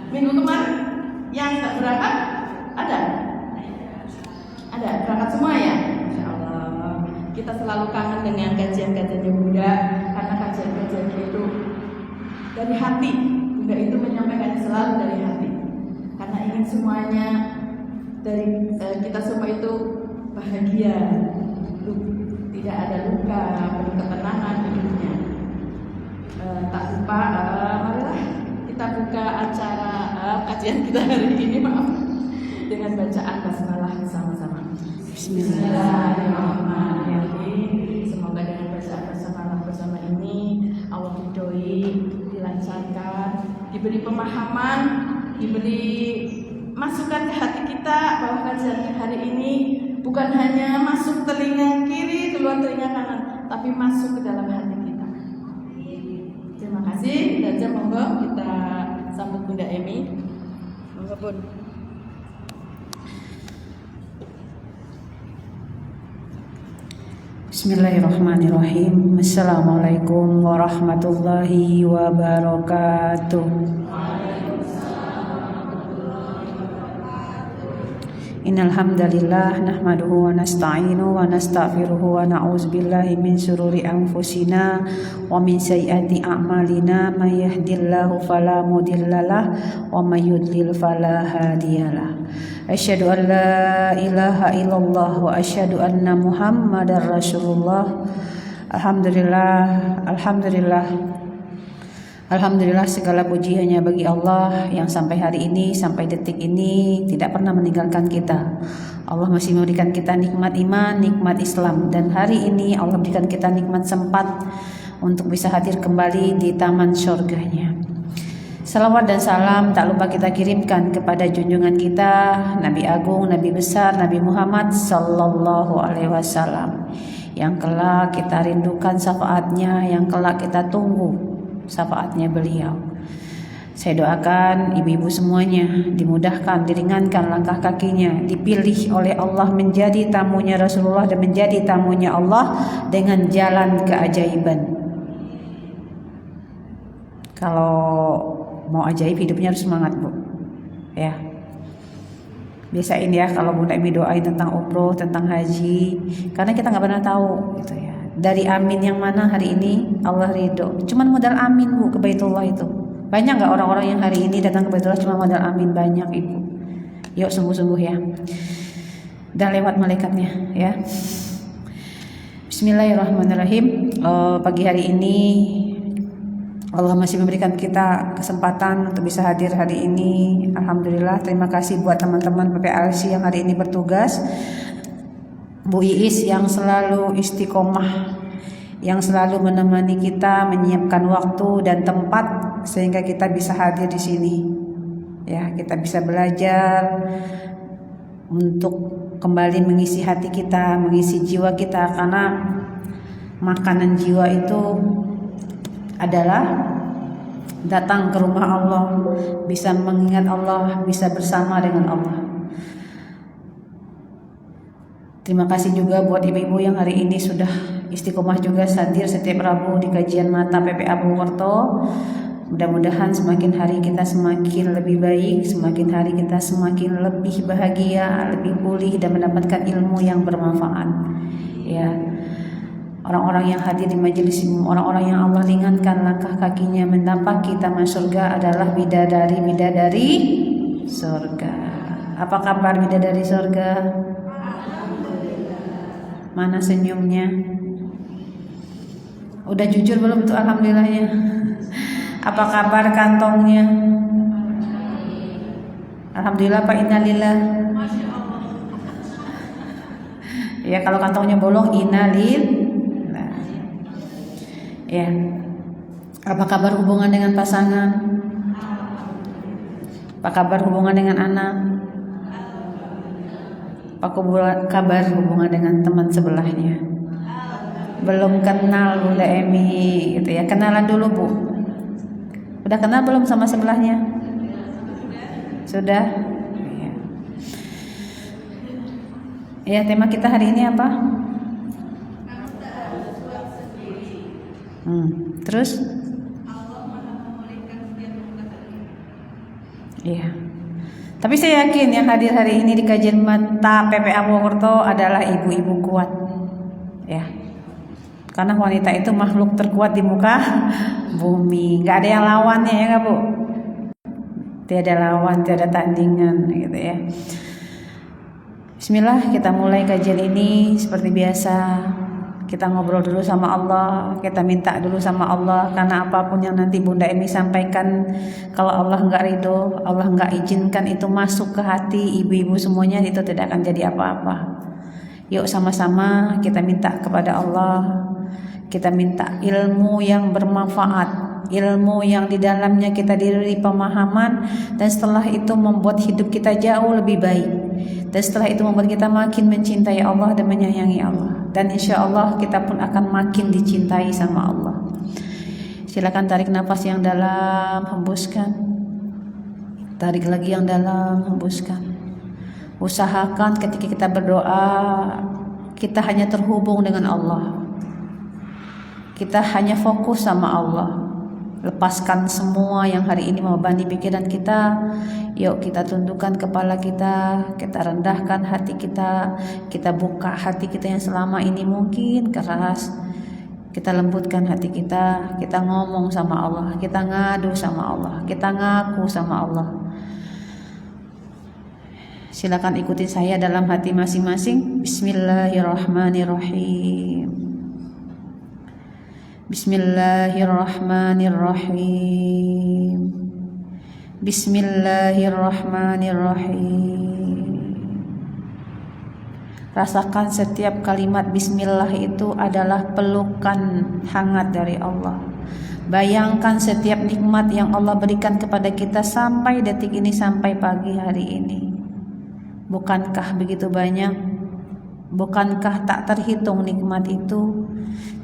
Minggu kemarin yang tak berangkat ada berangkat semua ya. Insya Allah. Kita selalu kangen dengan kajian-kajiannya Bunda, karena kajian-kajiannya itu dari hati. Bunda itu menyampaikan selalu dari hati, karena ingin semuanya dari kita semua itu bahagia, tidak ada luka, penuh ketenangan hidupnya. Tak lupa, marilah kita buka acara kajian kita hari ini, maaf, dengan bacaan basmalah bersama-sama. Bismillahirrahmanirrahim. Semoga dengan bacaan basmalah bersama ini Allah ridhoi, dilancarkan, diberi pemahaman, diberi masukan ke hati kita bahwa kajian hari ini bukan hanya masuk telinga kiri, keluar telinga kanan, tapi masuk ke dalam hati kita. Terima kasih. Dan monggo kita sambut Bunda Emi. Monggo Bun. Bismillahirrahmanirrahim. Assalamualaikum warahmatullahi wabarakatuh. Innal hamdalillah nahmaduhu wa nasta'inu wa nastaghfiruhu wa na'udzu billahi min shururi anfusina wa min sayyiati a'malina may yahdihillahu fala mudhillalah wa may yudlil fala hadiyalah. Asyhadu an la ilaha illallah wa asyhadu anna Muhammadar Rasulullah. Alhamdulillah segala puji hanya bagi Allah yang sampai hari ini, sampai detik ini tidak pernah meninggalkan kita. Allah masih memberikan kita nikmat iman, nikmat Islam, dan hari ini Allah berikan kita nikmat sempat untuk bisa hadir kembali di taman surganya. Salawat dan salam tak lupa kita kirimkan kepada junjungan kita, Nabi Agung, Nabi besar, Nabi Muhammad Sallallahu Alaihi Wasallam, yang kelak kita rindukan syafaatnya, yang kelak kita tunggu syafaatnya beliau. Saya doakan ibu-ibu semuanya dimudahkan, diringankan langkah kakinya, dipilih oleh Allah menjadi tamunya Rasulullah dan menjadi tamunya Allah dengan jalan keajaiban. Kalau mau ajaib hidupnya harus semangat, Bu. Ya. Biasain ya kalau Bunda Emi doain tentang umroh, tentang haji, karena kita nggak pernah tahu gitu ya. Dari amin yang mana hari ini Allah ridho. Cuman modal amin, Bu, ke Baitullah itu. Banyak nggak orang-orang yang hari ini datang ke Baitullah cuma modal amin? Banyak, Ibu. Yuk sungguh-sungguh ya. Dan lewat malaikatnya ya. Bismillahirrahmanirrahim. Pagi hari ini Allah masih memberikan kita kesempatan untuk bisa hadir hari ini. Alhamdulillah, terima kasih buat teman-teman PPLC yang hari ini bertugas. Bu Iis yang selalu istiqomah, yang selalu menemani kita, menyiapkan waktu dan tempat sehingga kita bisa hadir di sini. Ya, kita bisa belajar untuk kembali mengisi hati kita, mengisi jiwa kita, karena makanan jiwa itu adalah datang ke rumah Allah, bisa mengingat Allah, bisa bersama dengan Allah. Terima kasih juga buat ibu-ibu yang hari ini sudah istiqomah juga hadir setiap Rabu di kajian mata PPA Purwokerto. Mudah-mudahan semakin hari kita semakin lebih baik, semakin hari kita semakin lebih bahagia, lebih pulih dan mendapatkan ilmu yang bermanfaat. Ya. Orang-orang yang hadir di majelis ini, orang-orang yang Allah ringankan langkah kakinya mendampaki taman surga adalah bidadari surga. Apa kabar bidadari surga? Mana senyumnya? Udah jujur belum tuh alhamdulillahnya? Apa kabar kantongnya? Alhamdulillah Pak, innalillah. Ya, kalau kantongnya bolong innalillah. Ya. Apa kabar hubungan dengan pasangan? Apa kabar hubungan dengan anak? Apa kabar hubungan dengan teman sebelahnya? Belum kenal Bunda Emi gitu ya. Kenalan dulu, Bu. Udah kenal belum sama sebelahnya? Sudah? Ya. Ya, tema kita hari ini apa? Terus? Iya. Tapi saya yakin yang hadir hari ini di kajian mata PPA Purwokerto adalah ibu-ibu kuat. Ya. Karena wanita itu makhluk terkuat di muka bumi. Gak ada yang lawannya ya nggak Bu? Tiada lawan, tiada tandingan gitu ya. Bismillah, kita mulai kajian ini seperti biasa. Kita ngobrol dulu sama Allah, kita minta dulu sama Allah, karena apapun yang nanti Bunda Emi sampaikan, kalau Allah nggak ridho, Allah nggak izinkan itu masuk ke hati ibu-ibu semuanya, itu tidak akan jadi apa-apa. Yuk sama-sama kita minta kepada Allah, kita minta ilmu yang bermanfaat, ilmu yang di dalamnya kita diberi pemahaman, dan setelah itu membuat hidup kita jauh lebih baik, dan setelah itu membuat kita makin mencintai Allah dan menyayangi Allah, dan insya Allah kita pun akan makin dicintai sama Allah. Silakan tarik nafas yang dalam, hembuskan. Tarik lagi yang dalam, hembuskan. Usahakan ketika kita berdoa, kita hanya terhubung dengan Allah, kita hanya fokus sama Allah. Lepaskan semua yang hari ini membebani pikiran kita. Yuk kita tundukkan kepala kita, kita rendahkan hati kita buka hati kita yang selama ini mungkin keras. Kita lembutkan hati kita ngomong sama Allah, kita ngadu sama Allah, kita ngaku sama Allah. Silakan ikuti saya dalam hati masing-masing. Bismillahirrahmanirrahim. Bismillahirrahmanirrahim. Bismillahirrahmanirrahim. Rasakan setiap kalimat bismillah itu adalah pelukan hangat dari Allah. Bayangkan setiap nikmat yang Allah berikan kepada kita sampai detik ini, sampai pagi hari ini. Bukankah begitu banyak? Bukankah tak terhitung nikmat itu?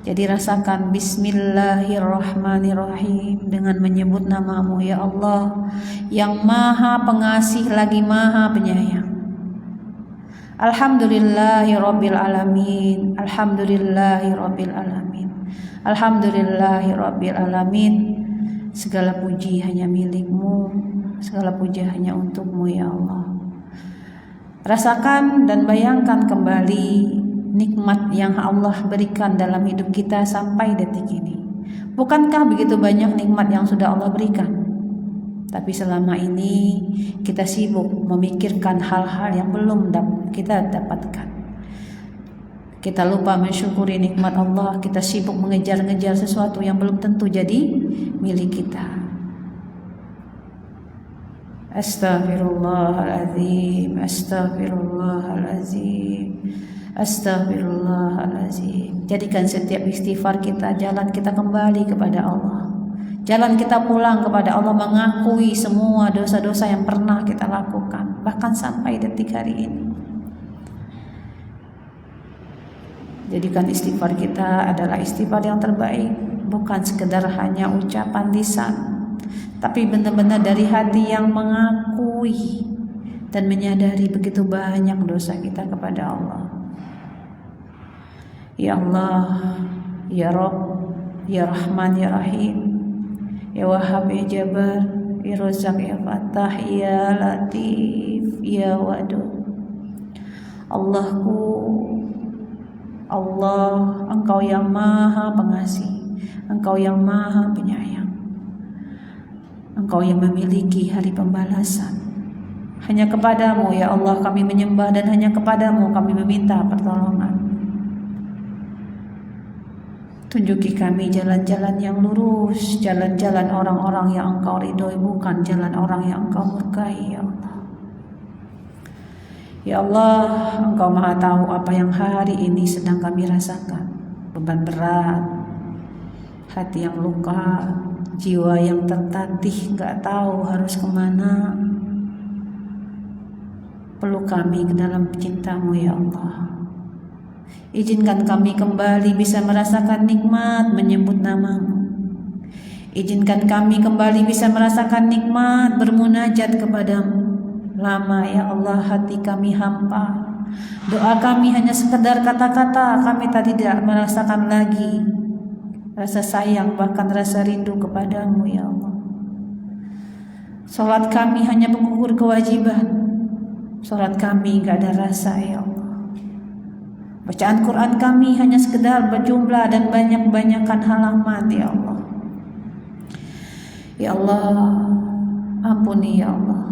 Jadi rasakan bismillahirrahmanirrahim dengan menyebut namamu ya Allah, yang maha pengasih lagi maha penyayang. Alhamdulillahirabbil alamin. Alhamdulillahirabbil alamin. Alhamdulillahirabbil alamin. Segala puji hanya milikmu, segala puji hanya untukmu ya Allah. Rasakan dan bayangkan kembali nikmat yang Allah berikan dalam hidup kita sampai detik ini. Bukankah begitu banyak nikmat yang sudah Allah berikan? Tapi selama ini kita sibuk memikirkan hal-hal yang belum kita dapatkan. Kita lupa mensyukuri nikmat Allah. Kita sibuk mengejar-ngejar sesuatu yang belum tentu jadi milik kita. Astaghfirullahaladzim, astaghfirullahaladzim, astaghfirullahaladzim. Jadikan setiap istighfar kita jalan kita kembali kepada Allah, jalan kita pulang kepada Allah, mengakui semua dosa-dosa yang pernah kita lakukan, bahkan sampai detik hari ini. Jadikan istighfar kita adalah istighfar yang terbaik, bukan sekedar hanya ucapan lisan, tapi benar-benar dari hati yang mengakui dan menyadari begitu banyak dosa kita kepada Allah. Ya Allah, Ya Rabb, Ya Rahman, Ya Rahim, Ya Wahhab, Ya Jabbar, Ya Razak, Ya Fattah, Ya Latif, Ya Wadud. Allahku, Allah, Engkau yang maha pengasih, Engkau yang maha penyayang, Engkau yang memiliki hari pembalasan. Hanya kepadamu ya Allah kami menyembah, dan hanya kepadamu kami meminta pertolongan. Tunjuki kami jalan-jalan yang lurus, jalan-jalan orang-orang yang Engkau ridhoi, bukan jalan orang yang Engkau murkai ya Allah. Ya Allah, Engkau maha tahu apa yang hari ini sedang kami rasakan. Beban berat, hati yang luka, jiwa yang tertatih, gak tahu harus kemana. Peluk kami ke dalam cintamu ya Allah. Izinkan kami kembali bisa merasakan nikmat menyebut namamu. Izinkan kami kembali bisa merasakan nikmat bermunajat kepadamu. Lama ya Allah hati kami hampa, doa kami hanya sekedar kata-kata, kami tadi tidak merasakan lagi rasa sayang, bahkan rasa rindu kepadamu ya Allah. Salat kami hanya mengukur kewajiban. Salat kami gak ada rasa ya Allah. Bacaan Quran kami hanya sekedar berjumlah dan banyak-banyakan halaman ya Allah. Ya Allah, ampuni ya Allah.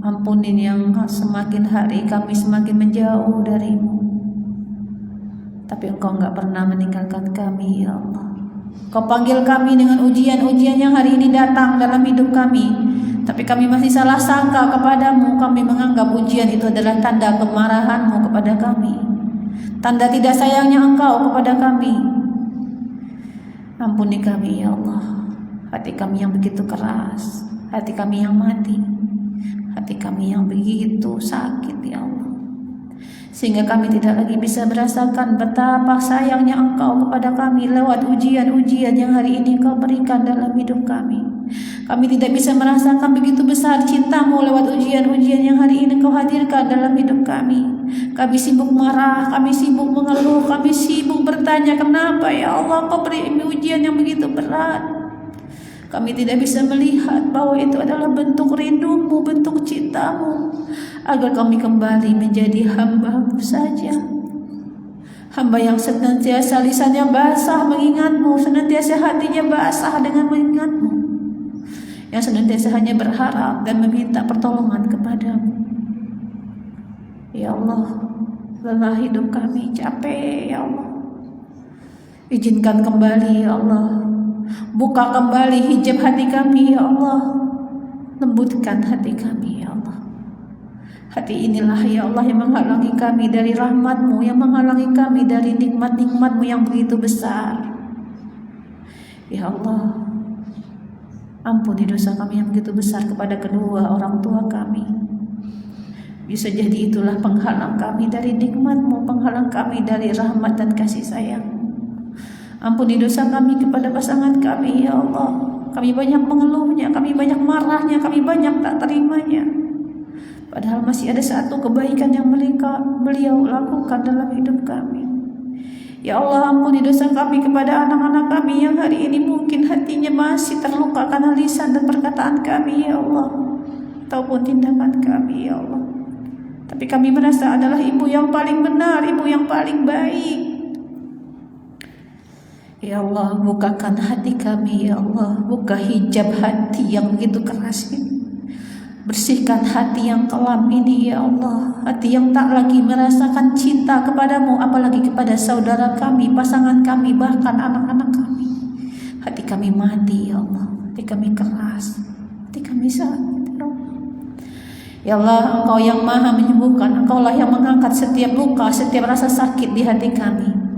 Ampunin yang semakin hari kami semakin menjauh darimu. Tapi Engkau gak pernah meninggalkan kami ya Allah. Kau panggil kami dengan ujian-ujian yang hari ini datang dalam hidup kami. Tapi kami masih salah sangka kepadamu. Kami menganggap ujian itu adalah tanda kemarahanmu kepada kami, tanda tidak sayangnya Engkau kepada kami. Ampuni kami ya Allah. Hati kami yang begitu keras, hati kami yang mati, hati kami yang begitu sakit ya Allah, sehingga kami tidak lagi bisa merasakan betapa sayangnya Engkau kepada kami lewat ujian-ujian yang hari ini Kau berikan dalam hidup kami. Kami tidak bisa merasakan begitu besar cintamu lewat ujian-ujian yang hari ini Kau hadirkan dalam hidup kami. Kami sibuk marah, kami sibuk mengeluh, kami sibuk bertanya kenapa ya Allah Kau beri ujian yang begitu berat. Kami tidak bisa melihat bahwa itu adalah bentuk rindumu, bentuk cintamu, agar kami kembali menjadi hamba-mu saja. Hamba yang senantiasa lisannya basah mengingatmu, senantiasa hatinya basah dengan mengingatmu, yang senantiasa hanya berharap dan meminta pertolongan kepadamu. Ya Allah, lelah hidup kami, capek ya Allah. Izinkan kembali ya Allah. Buka kembali hijab hati kami ya Allah. Lembutkan hati kami ya Allah. Hati inilah ya Allah yang menghalangi kami dari rahmat-Mu, yang menghalangi kami dari nikmat-nikmat-Mu yang begitu besar. Ya Allah, ampuni dosa kami yang begitu besar kepada kedua orang tua kami. Bisa jadi itulah penghalang kami dari nikmat-Mu, penghalang kami dari rahmat dan kasih sayang. Ampuni dosa kami kepada pasangan kami ya Allah. Kami banyak mengeluhnya, kami banyak marahnya, kami banyak tak terimanya, padahal masih ada satu kebaikan yang beliau lakukan dalam hidup kami. Ya Allah, ampuni dosa kami kepada anak-anak kami yang hari ini mungkin hatinya masih terluka karena lisan dan perkataan kami ya Allah, ataupun tindakan kami ya Allah. Tapi kami merasa adalah ibu yang paling benar, ibu yang paling baik. Ya Allah, bukakan hati kami ya Allah. Buka hijab hati yang begitu keras ini. Bersihkan hati yang kelam ini ya Allah. Hati yang tak lagi merasakan cinta kepadamu, apalagi kepada saudara kami, pasangan kami, bahkan anak-anak kami. Hati kami mati ya Allah. Hati kami keras, hati kami sakit ya Allah. Ya Allah, Engkau yang maha menyembuhkan. Engkaulah yang mengangkat setiap luka, setiap rasa sakit di hati kami.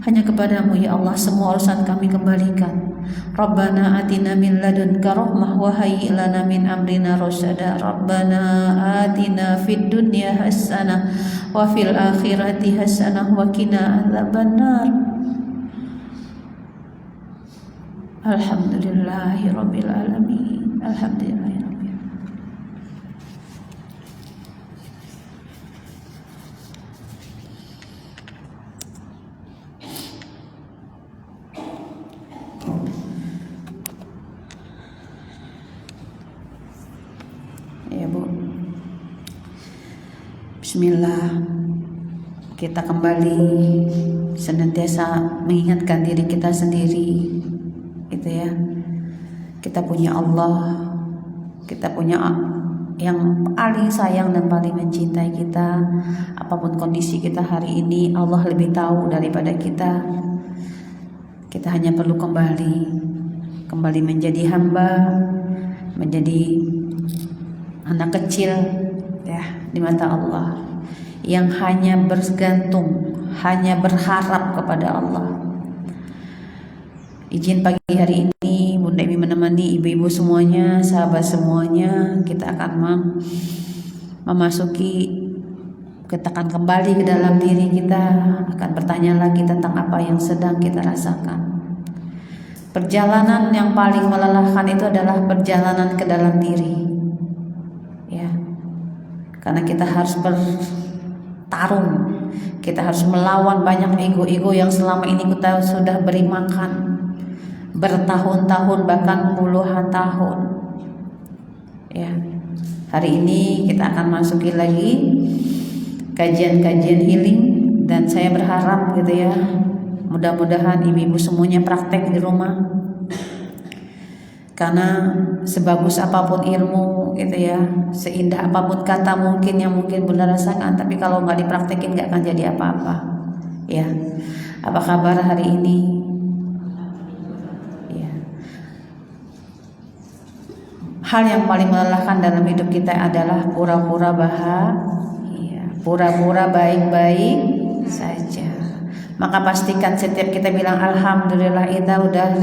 Hanya kepadamu ya Allah semua urusan kami kembalikan. Rabbana atina min ladunka rahmah wa hayyi lana min amrina rasyada. Rabbana atina fid dunya hasanah wa fil akhirati hasanah wa qina adzabannar. Alhamdulillahirabbil alamin. Alhamdulillahirabbil. Ya Bu, bismillah. Kita kembali senantiasa mengingatkan diri kita sendiri, gitu ya. Kita punya Allah, kita punya yang paling sayang dan paling mencintai kita. Apapun kondisi kita hari ini, Allah lebih tahu daripada kita. Kita hanya perlu kembali menjadi hamba, menjadi anak kecil ya di mata Allah, yang hanya bergantung, hanya berharap kepada Allah. Izin pagi hari ini Bunda Emi menemani ibu-ibu semuanya, sahabat semuanya, kita akan kita akan kembali ke dalam diri kita, akan bertanya lagi tentang apa yang sedang kita rasakan. Perjalanan yang paling melelahkan itu adalah perjalanan ke dalam diri. Karena kita harus bertarung, kita harus melawan banyak ego-ego yang selama ini kita sudah beri makan bertahun-tahun bahkan puluhan tahun. Ya. Hari ini kita akan masuki lagi kajian-kajian healing, dan saya berharap gitu ya, mudah-mudahan ibu-ibu semuanya praktek di rumah. Karena sebagus apapun ilmu gitu ya, seindah apapun kata mungkin yang mungkin Bunda rasakan, tapi kalau nggak dipraktekin nggak akan jadi apa-apa. Ya, apa kabar hari ini? Ya. Hal yang paling melelahkan dalam hidup kita adalah pura-pura bahagia, pura-pura baik-baik saja. Maka pastikan setiap kita bilang alhamdulillah itu udah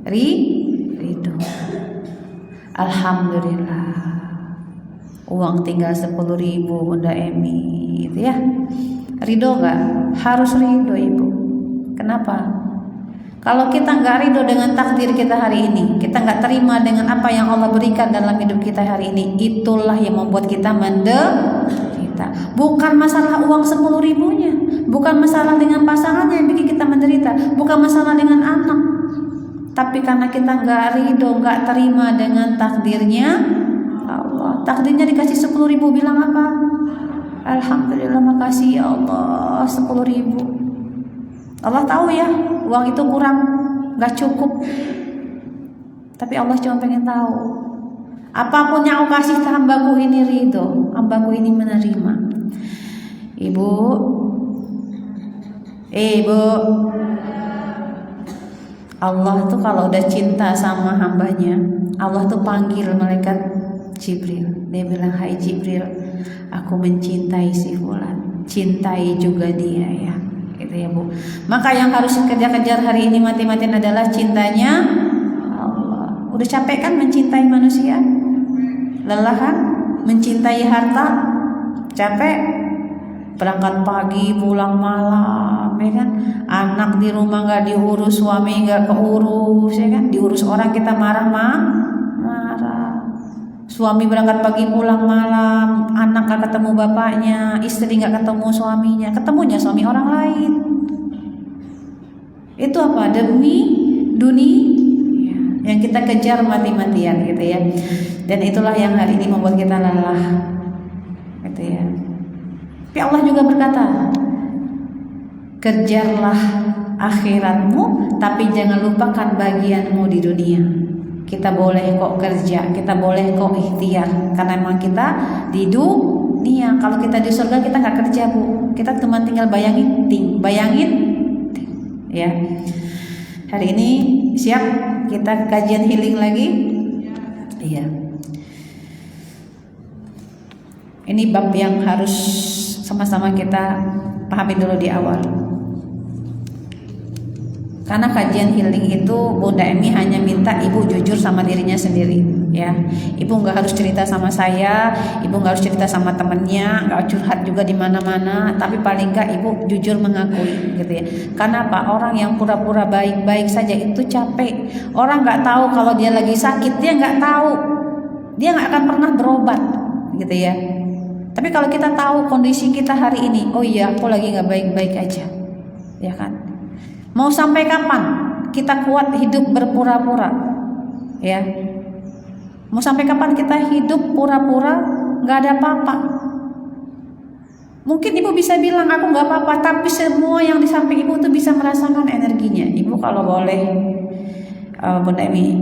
ridho. Alhamdulillah. Uang tinggal 10.000 Bunda Emi gitu ya. Ridho gak? Harus ridho ibu. Kenapa? Kalau kita gak ridho dengan takdir kita hari ini, kita gak terima dengan apa yang Allah berikan dalam hidup kita hari ini, itulah yang membuat kita menderita. Bukan masalah uang 10.000-nya, bukan masalah dengan pasangannya yang bikin kita menderita, bukan masalah dengan anak, tapi karena kita gak ridho, gak terima dengan takdirnya Allah. Takdirnya dikasih 10.000, bilang apa? Alhamdulillah, makasih ya Allah, 10.000. Allah tahu ya, uang itu kurang, gak cukup, tapi Allah cuma pengen tahu, apapun yang aku kasih ke hambaku ini ridho, hambaku ini menerima. Ibu, Allah tuh kalau udah cinta sama hambanya, Allah tuh panggil malaikat Jibril. Dia bilang, hai Jibril, aku mencintai si fulan, cintai juga dia ya, gitu ya Bu. Maka yang harus kejar-kejar hari ini mati-matian adalah cintanya Allah. Udah capek kan mencintai manusia? Lelah kan? Mencintai harta? Capek? Berangkat pagi pulang malam, ya kan? Anak di rumah nggak diurus, suami nggak keurus, ya kan? Diurus orang kita marah. Suami berangkat pagi pulang malam, anak nggak ketemu bapaknya, istri nggak ketemu suaminya, ketemunya suami orang lain. Itu apa? Demi dunia yang kita kejar mati-matian gitu ya. Dan itulah yang hari ini membuat kita lelah, gitu ya. Tapi Allah juga berkata, kejarlah akhiratmu, tapi jangan lupakan bagianmu di dunia. Kita boleh kok kerja, kita boleh kok ikhtiar, karena memang kita di dunia. Kalau kita di surga kita nggak kerja Bu, kita cuma tinggal bayangin, ya. Hari ini siap kita kajian healing lagi? Iya. Ini bab yang harus sama-sama kita pahami dulu di awal. Karena kajian healing itu Bunda Emi hanya minta ibu jujur sama dirinya sendiri, ya. Ibu nggak harus cerita sama saya, ibu nggak harus cerita sama temennya, nggak curhat juga di mana-mana. Tapi paling nggak ibu jujur mengakui, gitu ya. Karena apa? Orang yang pura-pura baik-baik saja itu capek. Orang nggak tahu kalau dia lagi sakit, dia nggak tahu, dia nggak akan pernah berobat, gitu ya. Tapi kalau kita tahu kondisi kita hari ini, oh iya, aku lagi nggak baik-baik aja, ya kan? Mau sampai kapan kita kuat hidup berpura-pura, ya? Mau sampai kapan kita hidup pura-pura nggak ada apa-apa? Mungkin ibu bisa bilang aku nggak apa-apa, tapi semua yang di samping ibu tuh bisa merasakan energinya. Ibu kalau boleh, Bunda Emi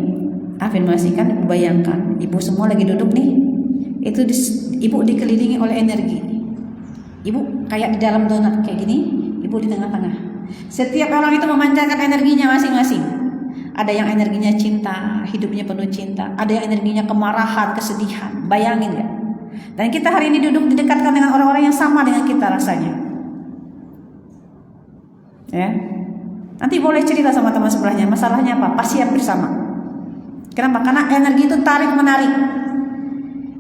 afirmasikan, ibu bayangkan, ibu semua lagi duduk nih, itu ibu dikelilingi oleh energi. Ibu kayak di dalam donat kayak gini, ibu di tengah-tengah. Setiap orang itu memancarkan energinya masing-masing. Ada yang energinya cinta, hidupnya penuh cinta. Ada yang energinya kemarahan, kesedihan. Bayangin gak? Dan kita hari ini duduk didekatkan dengan orang-orang yang sama dengan kita rasanya, ya. Nanti boleh cerita sama teman sebelahnya, masalahnya apa? Pasti siap bersama. Kenapa? Karena energi itu tarik menarik.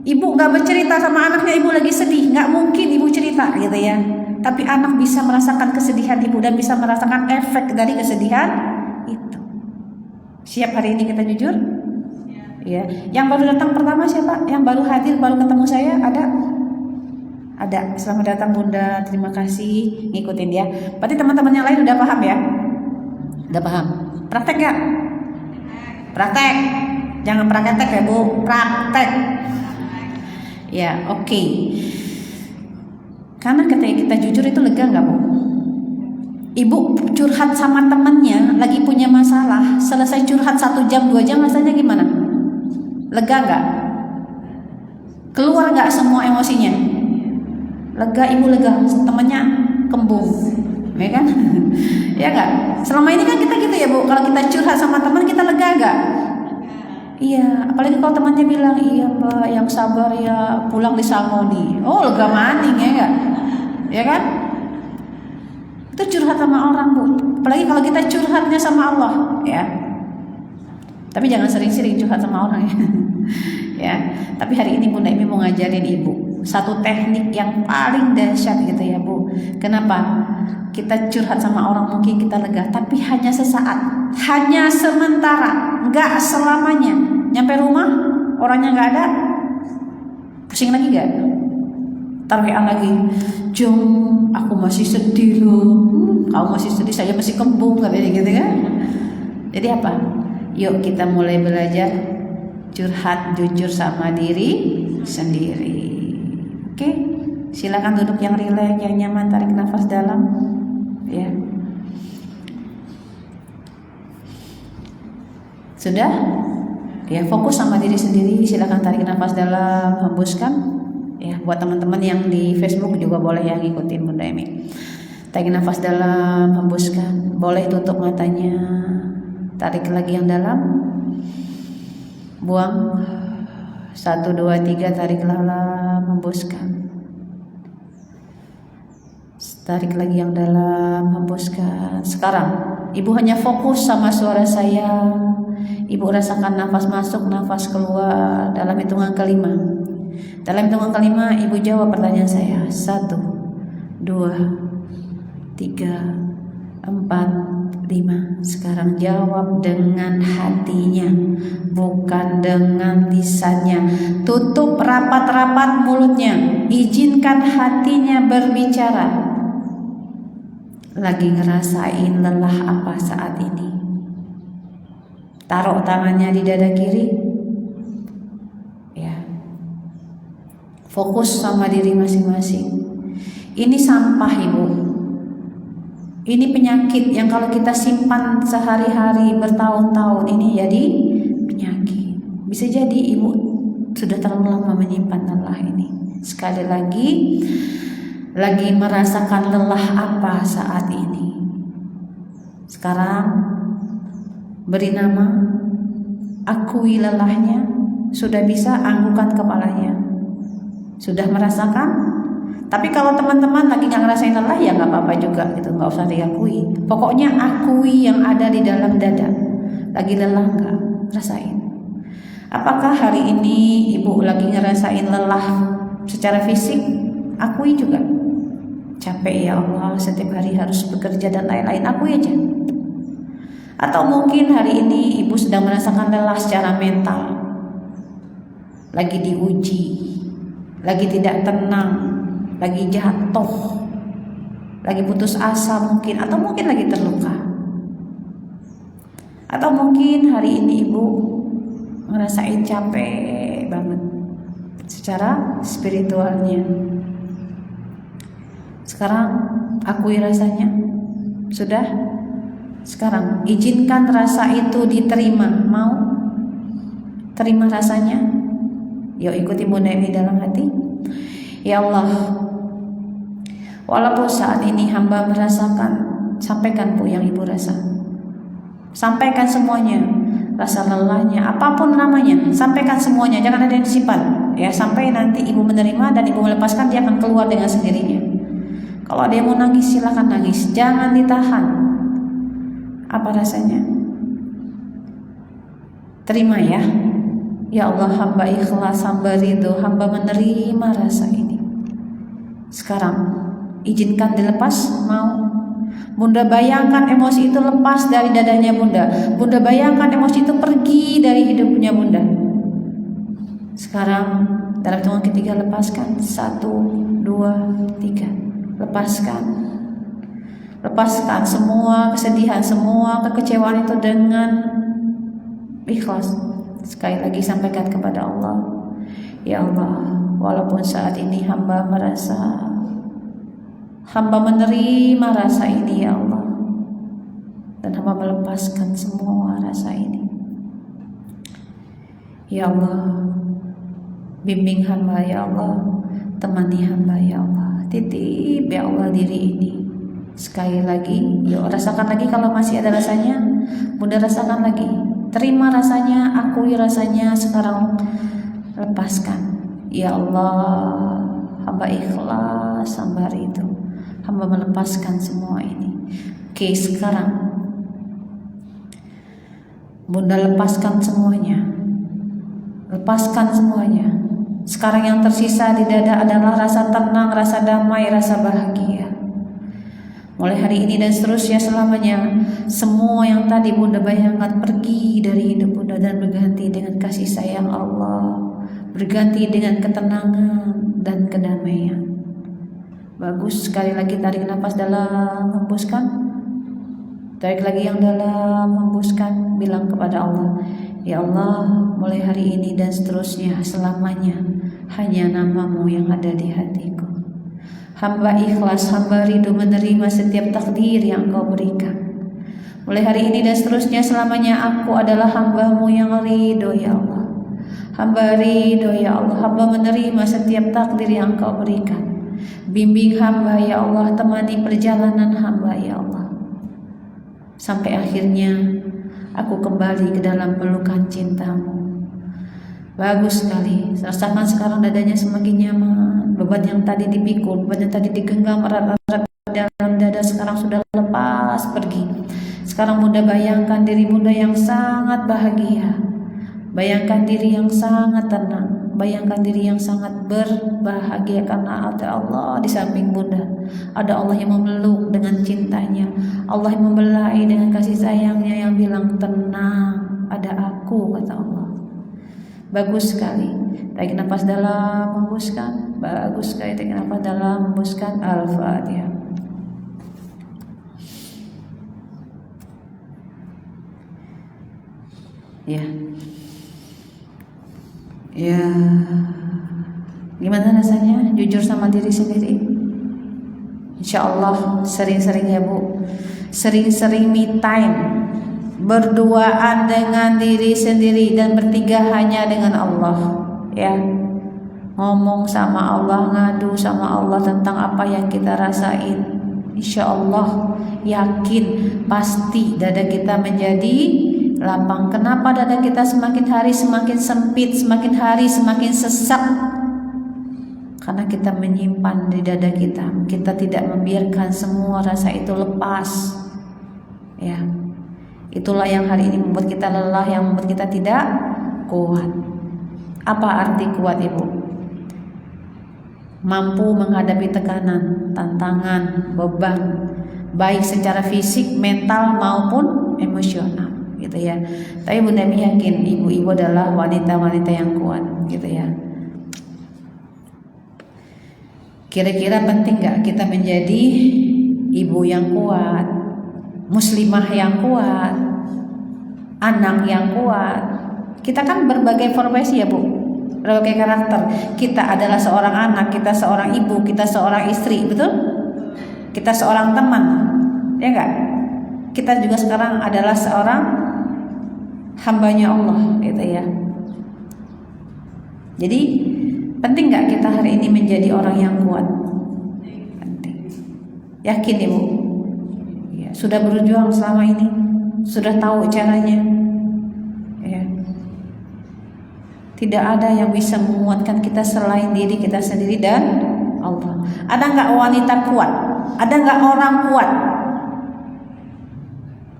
Ibu gak bercerita sama anaknya, ibu lagi sedih, gak mungkin ibu cerita, gitu ya. Tapi anak bisa merasakan kesedihan ibu dan bisa merasakan efek dari kesedihan itu. Siap hari ini kita jujur? Ya. Yang baru datang pertama siapa? Yang baru hadir, baru ketemu saya ada? Ada. Selamat datang Bunda, terima kasih ngikutin ya. Berarti teman-teman yang lain udah paham ya? Udah paham? Praktek gak? Praktek. Jangan praktek ya Bu, praktek. Ya, oke. Karena ketika kita jujur itu lega nggak Bu? Ibu curhat sama temennya, lagi punya masalah, selesai curhat 1 jam 2 jam, rasanya gimana? Lega nggak? Keluar nggak semua emosinya? Lega, ibu lega, temennya kembung, ya kan? Ya nggak? Selama ini kan kita gitu ya Bu, kalau kita curhat sama teman kita lega nggak? Iya, apalagi kalau temannya bilang, iya Mbak, yang sabar ya, pulang disangoni. Oh, lega maning ya nggak? Ya kan? Itu curhat sama orang Bu. Apalagi kalau kita curhatnya sama Allah, ya. Tapi jangan sering-sering curhat sama orang ya. Ya. Tapi hari ini Bunda Emi mau ngajarin Ibu satu teknik yang paling dahsyat gitu ya Bu. Kenapa? Kita curhat sama orang mungkin kita lega, tapi hanya sesaat, hanya sementara, nggak selamanya. Nyampe rumah orangnya nggak ada, pusing lagi nggak? Taruhan lagi, Jong, aku masih sedih loh. Kamu masih sedih, saya masih kembung, nggak gitu kan? Jadi apa? Yuk kita mulai belajar curhat jujur sama diri sendiri. Oke, silakan duduk yang rileks, yang nyaman, tarik nafas dalam, ya. Sudah? Ya, fokus sama diri sendiri. Silakan tarik nafas dalam, hembuskan. Ya, buat teman-teman yang di Facebook juga boleh yang ngikutin Bunda Emi. Tarik nafas dalam, hembuskan. Boleh tutup matanya. Tarik lagi yang dalam. Buang. 1, 2, 3, tarik dalam, hembuskan. Tarik lagi yang dalam, hembuskan. Sekarang Ibu hanya fokus sama suara saya. Ibu rasakan nafas masuk, nafas keluar dalam hitungan kelima. Dalam hitungan kelima Ibu jawab pertanyaan saya. 1, 2, 3, 4, 5. Sekarang jawab dengan hatinya, bukan dengan lisannya. Tutup rapat-rapat mulutnya, izinkan hatinya berbicara. Lagi ngerasain lelah apa saat ini? Taruh tangannya di dada kiri. Ya. Fokus sama diri masing-masing. Ini sampah Ibu. Ini penyakit yang kalau kita simpan sehari-hari bertahun-tahun ini jadi penyakit. Bisa jadi Ibu sudah terlalu lama menyimpan lelah ini. Sekali lagi merasakan lelah apa saat ini? Sekarang beri nama, akui lelahnya. Sudah bisa anggukan kepalanya. Sudah merasakan? Tapi kalau teman-teman lagi nggak ngerasain lelah ya nggak apa-apa juga gitu, nggak usah diakui. Pokoknya akui yang ada di dalam dada. Lagi lelah nggak? Rasain. Apakah hari ini Ibu lagi ngerasain lelah secara fisik? Akui juga. Capek ya Allah, setiap hari harus bekerja dan lain-lain. Akui aja. Atau mungkin hari ini Ibu sedang merasakan lelah secara mental. Lagi diuji, lagi tidak tenang, lagi jatuh, lagi putus asa mungkin, atau mungkin lagi terluka. Atau mungkin hari ini Ibu ngerasain capek banget secara spiritualnya. Sekarang akui rasanya. Sudah? Sekarang izinkan rasa itu diterima. Mau? Terima rasanya. Yuk ikuti Bunda Emi dalam hati. Ya Allah, walaupun saat ini hamba merasakan, sampaikan Bu yang Ibu rasa. Sampaikan semuanya, rasa lelahnya, apapun namanya, sampaikan semuanya, jangan ada yang disimpan. Ya, sampai nanti Ibu menerima dan Ibu melepaskan, dia akan keluar dengan sendirinya. Kalau ada yang mau nangis, silakan nangis, jangan ditahan. Apa rasanya? Terima ya. Ya Allah, hamba ikhlas, hamba ridho, hamba menerima rasa ini. Sekarang izinkan dilepas. Mau? Bunda bayangkan emosi itu lepas dari dadanya Bunda. Bunda bayangkan emosi itu pergi dari hidupnya Bunda. Sekarang dalam hitungan ketiga lepaskan. 1, 2, 3. Lepaskan. Lepaskan semua kesedihan, semua kekecewaan itu dengan ikhlas. Sekali lagi sampaikan kepada Allah, ya Allah, walaupun saat ini hamba menerima rasa ini ya Allah, dan hamba melepaskan semua rasa ini. Ya Allah, bimbing hamba ya Allah, temani hamba ya Allah, titip ya Allah diri ini. Sekali lagi, yuk rasakan lagi kalau masih ada rasanya, Bunda rasakan lagi. Terima rasanya, akui rasanya, sekarang lepaskan. Ya Allah, hamba ikhlas, hamba ridho, hamba melepaskan semua ini. Oke, sekarang Bunda lepaskan semuanya. Lepaskan semuanya. Sekarang yang tersisa di dada adalah rasa tenang, rasa damai, rasa bahagia. Mulai hari ini dan seterusnya selamanya, semua yang tadi Bunda bayangkan pergi dari hidup Bunda dan berganti dengan kasih sayang Allah, berganti dengan ketenangan dan kedamaian. Bagus, sekali lagi tarik nafas dalam, hembuskan. Tarik lagi yang dalam, hembuskan. Bilang kepada Allah, ya Allah, mulai hari ini dan seterusnya selamanya hanya nama-Mu yang ada di hatiku. Hamba ikhlas, hamba ridho menerima setiap takdir yang Engkau berikan. Mulai hari ini dan seterusnya selamanya aku adalah hamba-Mu yang ridho ya Allah. Hamba ridho ya Allah, hamba menerima setiap takdir yang Engkau berikan. Bimbing hamba ya Allah, temani perjalanan hamba ya Allah, sampai akhirnya aku kembali ke dalam pelukan cinta-Mu. Bagus sekali, rasakan sekarang dadanya semakin nyaman. Beban yang tadi dipikul, beban yang tadi digenggam erat-erat dalam dada sekarang sudah lepas pergi. Sekarang Bunda bayangkan diri Bunda yang sangat bahagia. Bayangkan diri yang sangat tenang. Bayangkan diri yang sangat berbahagia karena ada Allah di samping Bunda. Ada Allah yang memeluk dengan cintanya. Allah yang membelai dengan kasih sayangnya yang bilang tenang, ada aku, kata Allah. Bagus sekali. Tarik nafas dalam, hembuskan. Bagus sekali. Tarik nafas dalam, hembuskan. Al-Fatihah. Ya, gimana rasanya jujur sama diri sendiri? Insya Allah sering-sering ya Bu, sering-sering me time, berduaan dengan diri sendiri dan bertiga hanya dengan Allah. Ya, ngomong sama Allah, ngadu sama Allah tentang apa yang kita rasain. Insya Allah yakin pasti dada kita menjadi lapang. Kenapa dada kita semakin hari semakin sempit, semakin hari semakin sesak? Karena kita menyimpan di dada kita. Kita tidak membiarkan semua rasa itu lepas. Ya, itulah yang hari ini membuat kita lelah, yang membuat kita tidak kuat. Apa arti kuat Ibu? Mampu menghadapi tekanan, tantangan, beban, baik secara fisik, mental maupun emosional, gitu ya. Tapi Bunda yakin ibu-ibu adalah wanita-wanita yang kuat, gitu ya. Kira-kira penting gak kita menjadi ibu yang kuat, muslimah yang kuat, anak yang kuat? Kita kan berbagai profesi ya Bu, berbagai karakter. Kita adalah seorang anak, kita seorang ibu, kita seorang istri, betul? Kita seorang teman, ya enggak? Kita juga sekarang adalah seorang hambanya Allah, gitu ya. Jadi penting gak kita hari ini menjadi orang yang kuat? Penting. Yakin Ibu? Ya, sudah berjuang selama ini, sudah tahu caranya. Ya. Tidak ada yang bisa menguatkan kita selain diri kita sendiri dan Allah. Ada gak wanita kuat? Ada gak orang kuat?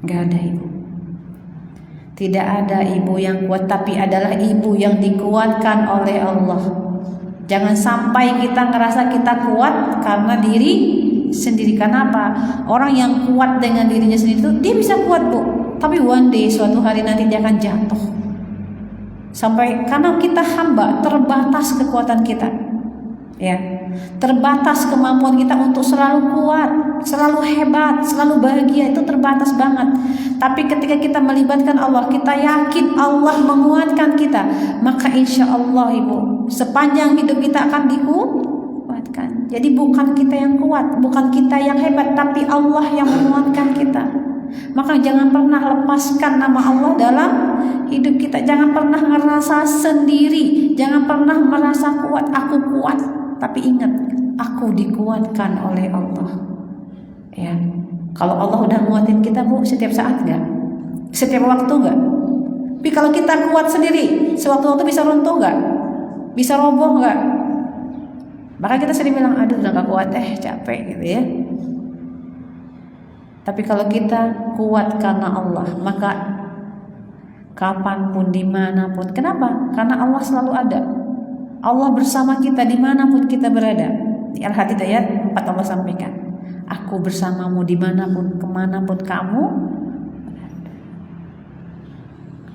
Gak ada Ibu. Tidak ada ibu yang kuat, tapi adalah ibu yang dikuatkan oleh Allah. Jangan sampai kita ngerasa kita kuat karena diri sendiri. Kenapa? Orang yang kuat dengan dirinya sendiri itu dia bisa kuat Bu, tapi one day suatu hari nanti dia akan jatuh. Sampai karena kita hamba, terbatas kekuatan kita. Ya. Terbatas kemampuan kita untuk selalu kuat, selalu hebat, selalu bahagia, itu terbatas banget. Tapi ketika kita melibatkan Allah, kita yakin Allah menguatkan kita, maka insya Allah Ibu, sepanjang hidup kita akan dikuatkan. Jadi bukan kita yang kuat, bukan kita yang hebat, tapi Allah yang menguatkan kita. Maka jangan pernah lepaskan nama Allah dalam hidup kita. Jangan pernah merasa sendiri, jangan pernah merasa kuat, aku kuat. Tapi ingat, aku dikuatkan oleh Allah. Ya, kalau Allah udah nguatin kita Bu, setiap saat enggak? Setiap waktu enggak? Tapi kalau kita kuat sendiri, sewaktu-waktu bisa runtuh enggak? Bisa roboh enggak? Maka kita sering bilang, aduh udah gak kuat capek gitu ya. Tapi kalau kita kuat karena Allah, maka kapanpun, dimanapun. Kenapa? Karena Allah selalu ada. Allah bersama kita dimanapun kita berada. Di Al-Hadid ayat 4 Allah sampaikan, aku bersamamu dimanapun, kemanapun kamu berada.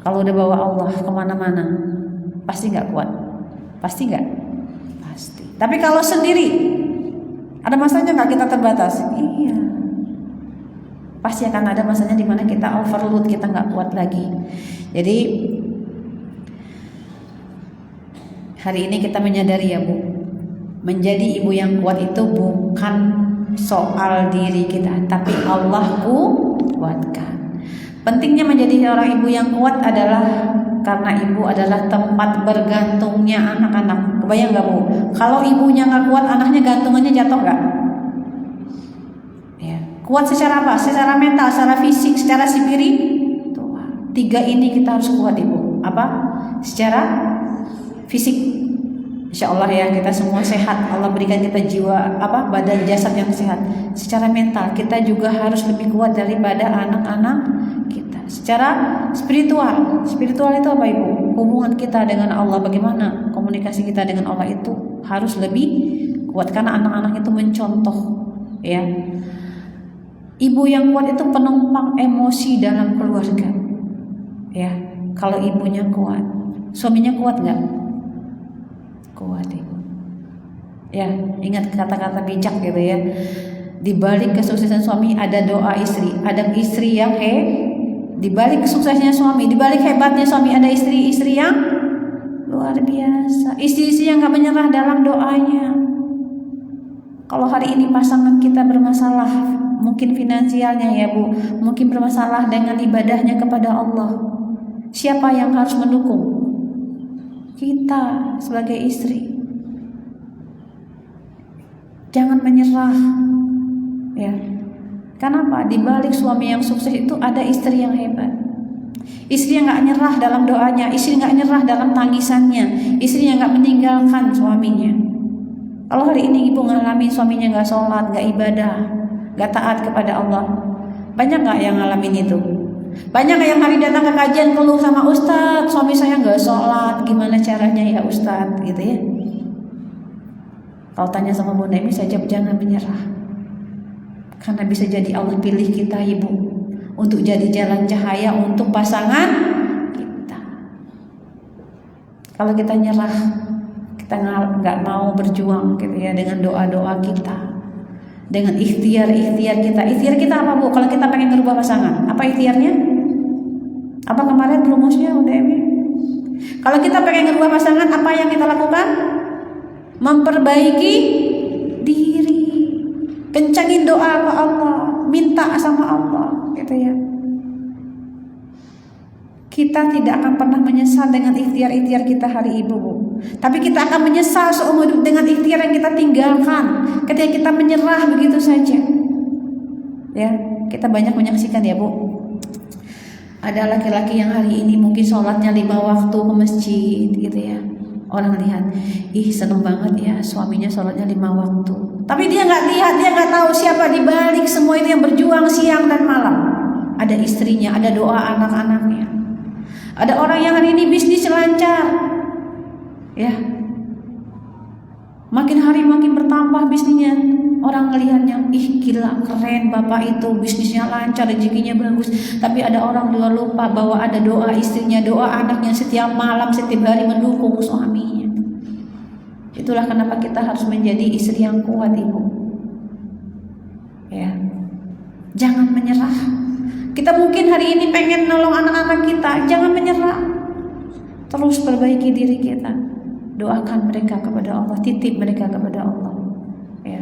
Kalau udah bawa Allah kemana-mana, pasti gak kuat? Pasti gak? Pasti. Tapi kalau sendiri, ada masanya gak kita terbatas? Iya, pasti akan ada masanya dimana kita overload, kita gak kuat lagi. Jadi hari ini kita menyadari ya Bu, menjadi ibu yang kuat itu bukan soal diri kita, tapi Allah kuatkan. Pentingnya menjadi seorang ibu yang kuat adalah karena ibu adalah tempat bergantungnya anak-anak. Kebayang gak Bu? Kalau ibunya gak kuat, anaknya gantungannya jatuh gak? Ya. Kuat secara apa? Secara mental, secara fisik, secara spiritual. 3 ini kita harus kuat Ibu. Apa? Secara fisik, insya Allah ya kita semua sehat. Allah berikan kita jiwa, badan jasad yang sehat. Secara mental kita juga harus lebih kuat daripada anak-anak kita. Secara spiritual, spiritual itu apa Ibu? Hubungan kita dengan Allah, bagaimana komunikasi kita dengan Allah itu harus lebih kuat karena anak-anak itu mencontoh. Ya, ibu yang kuat itu penumpang emosi dalam keluarga. Ya, kalau ibunya kuat, suaminya kuat nggak? Kuat Ibu. Ya, ingat kata-kata bijak gitu ya. Di balik kesuksesan suami ada doa istri, ada istri yang di balik kesuksesnya suami, di balik hebatnya suami ada istri-istri yang luar biasa, istri-istri yang gak menyerah dalam doanya. Kalau hari ini pasangan kita bermasalah, mungkin finansialnya ya Bu, mungkin bermasalah dengan ibadahnya kepada Allah, siapa yang harus mendukung? Kita sebagai istri. Jangan menyerah. Ya. Kenapa? Di balik suami yang sukses itu ada istri yang hebat. Istri yang gak nyerah dalam doanya, istri yang gak nyerah dalam tangisannya, istri yang gak meninggalkan suaminya. Kalau hari ini ibu ngalamin suaminya gak sholat, gak ibadah, gak taat kepada Allah, banyak gak yang ngalamin itu? Banyak yang hari datang ke kajian keluh sama Ustadz, suami saya gak sholat, gimana caranya ya Ustadz gitu ya. Kalau tanya sama Bunda Emi, saya jawab jangan menyerah. Karena bisa jadi Allah pilih kita Ibu untuk jadi jalan cahaya untuk pasangan kita. Kalau kita nyerah, kita gak mau berjuang gitu ya dengan doa-doa kita, dengan ikhtiar-ikhtiar kita. Ikhtiar kita apa Bu? Kalau kita pengen merubah pasangan, apa ikhtiarnya? Apa kemarin rumusnya udah Emi? Kalau kita pengen merubah pasangan, apa yang kita lakukan? Memperbaiki diri, kencangin doa ke Allah, minta sama Allah, gitu ya. Kita tidak akan pernah menyesal dengan ikhtiar-ikhtiar kita hari Ibu, Bu. Tapi kita akan menyesal seumur hidup dengan ikhtiar yang kita tinggalkan ketika kita menyerah begitu saja. Ya, kita banyak menyaksikan ya Bu. Ada laki-laki yang hari ini mungkin sholatnya 5 waktu ke masjid gitu ya. Orang lihat, ih seneng banget ya suaminya sholatnya 5 waktu. Tapi dia nggak lihat, dia nggak tahu siapa di balik semua itu yang berjuang siang dan malam. Ada istrinya, ada doa anak-anaknya. Ada orang yang hari ini bisnis lancar, ya. Makin hari makin bertambah bisnisnya. Orang ngelihatnya, ih gila keren bapak itu bisnisnya lancar, rezekinya bagus. Tapi ada orang juga lupa bahwa ada doa istrinya, doa anaknya setiap malam, setiap hari mendukung suaminya. Itulah kenapa kita harus menjadi istri yang kuat, Ibu. Ya. Jangan menyerah. Kita mungkin hari ini pengen nolong anak-anak kita, jangan menyerah. Terus perbaiki diri kita. Doakan mereka kepada Allah, titip mereka kepada Allah. Ya.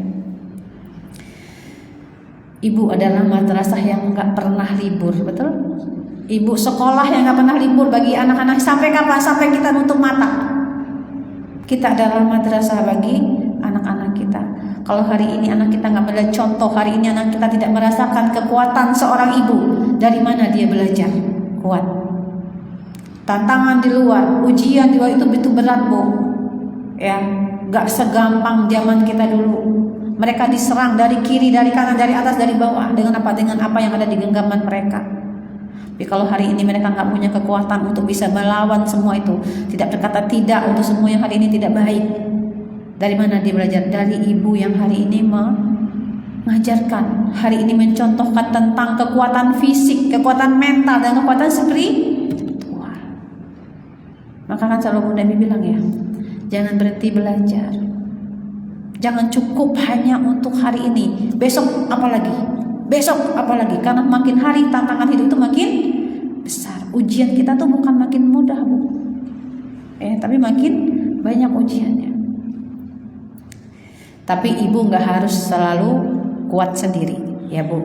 Ibu adalah madrasah yang nggak pernah libur, betul? Ibu sekolah yang nggak pernah libur bagi anak-anak. Sampai kapan? Sampai kita nutup mata. Kita adalah madrasah bagi anak-anak kita. Kalau hari ini anak kita nggak melihat contoh, hari ini anak kita tidak merasakan kekuatan seorang ibu, dari mana dia belajar kuat? Tantangan di luar, ujian di luar itu begitu berat, Bu. Ya, nggak segampang zaman kita dulu. Mereka diserang dari kiri, dari kanan, dari atas, dari bawah dengan apa yang ada di genggaman mereka. Tapi kalau hari ini mereka nggak punya kekuatan untuk bisa melawan semua itu, tidak berkata tidak untuk semua yang hari ini tidak baik. Dari mana dia belajar? Dari ibu yang hari ini mengajarkan, hari ini mencontohkan tentang kekuatan fisik, kekuatan mental, dan kekuatan spiritual. Maka kan selalu Bunda Mi bilang ya, jangan berhenti belajar. Jangan cukup hanya untuk hari ini. Besok apalagi? Besok apalagi? Karena makin hari tantangan hidup itu makin besar. Ujian kita tuh bukan makin mudah, Bu. Tapi makin banyak ujiannya. Tapi ibu nggak harus selalu kuat sendiri, ya Bu.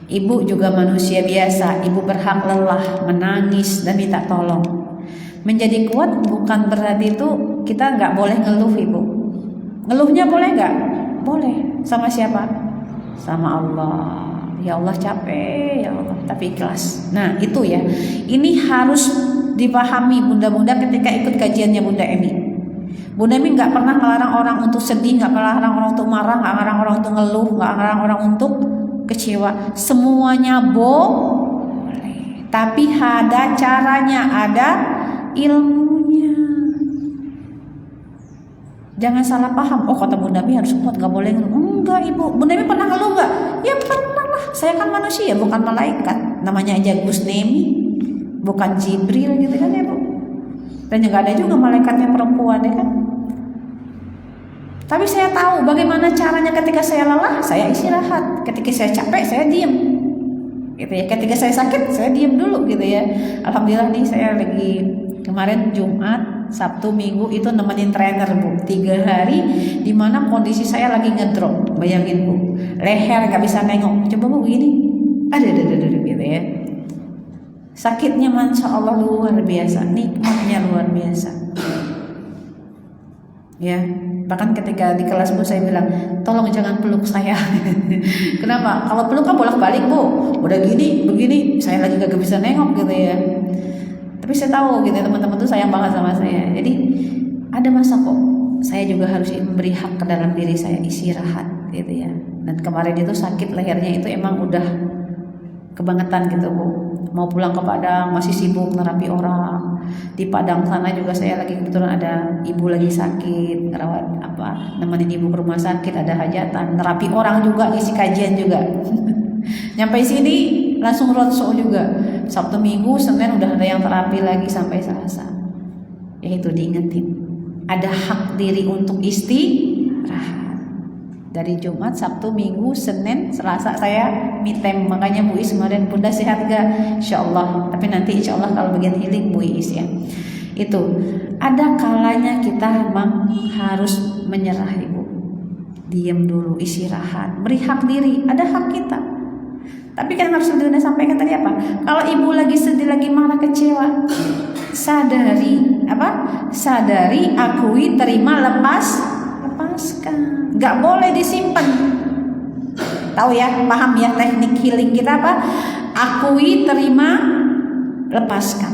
Ibu juga manusia biasa. Ibu berhak lelah, menangis dan minta tolong. Menjadi kuat bukan berarti itu kita nggak boleh ngeluh, Ibu. Ngeluhnya boleh nggak? Boleh. Sama siapa? Sama Allah. Ya Allah capek, ya Allah, tapi ikhlas. Nah itu ya, ini harus dipahami bunda-bunda ketika ikut kajiannya Bunda Emi. Bunda Emi nggak pernah melarang orang untuk sedih, nggak pernah melarang orang untuk marah, nggak melarang orang untuk ngeluh, nggak melarang orang untuk kecewa. Semuanya boleh, tapi ada caranya, ada ilmunya. Jangan salah paham. Oh kata Bunda Emi harus kuat, nggak boleh ngeluh. Enggak Ibu, Bunda Emi pernah ngeluh nggak? Ya pernah lah. Saya kan manusia, bukan malaikat. Namanya aja Gus Nemi, bukan Jibril gitu kan ya Bu. Dan juga ada juga malaikatnya perempuan ya kan. Tapi saya tahu bagaimana caranya ketika saya lelah, saya istirahat. Ketika saya capek, saya diam. Gitu ya. Ketika saya sakit, saya diam dulu gitu ya. Alhamdulillah nih saya lagi kemarin Jumat, Sabtu, Minggu itu nemenin trainer Bu. 3 hari dimana kondisi saya lagi ngedrop. Bayangin Bu, leher nggak bisa nengok. Coba Bu gini, ada gitu ya. Sakitnya Masya Allah luar biasa, nikmatnya luar biasa. Ya, bahkan ketika di kelas Bu saya bilang, tolong jangan peluk saya. Kenapa? Kalau peluk kan bolak-balik Bu, udah gini, begini, saya lagi gak bisa nengok gitu ya. Tapi saya tahu gitu ya, teman-teman tuh sayang banget sama saya. Jadi ada masa kok saya juga harus memberi hak ke dalam diri saya, istirahat gitu ya. Dan kemarin itu sakit lehernya itu emang udah kebangetan gitu Bu. Mau pulang ke Padang masih sibuk nerapi orang. Di Padang sana juga saya lagi kebetulan ada ibu lagi sakit, rawat nemenin ibu ke rumah sakit, ada hajatan, nerapi orang juga, isi kajian juga. Nyampe sini langsung roadshow juga. Sabtu Minggu Senin udah ada yang terapi lagi sampai Selasa. Ya itu diingetin, ada hak diri untuk istirahat. Dari Jumat, Sabtu, Minggu, Senin, Selasa saya me time. Makanya Bu Is kemarin, Bunda sehat gak? Insya Allah. Tapi nanti insya Allah kalau bagian healing Bu Is ya. Itu ada kalanya kita memang harus menyerah Ibu. Diam dulu, istirahat, beri hak diri, ada hak kita. Tapi kan harus Bunda sampaikan tadi apa? Kalau Ibu lagi sedih, lagi marah, kecewa, sadari apa? Sadari, akui, terima, lepaskan. Gak boleh disimpan. Tahu ya, paham ya teknik healing kita apa? Akui, terima, lepaskan.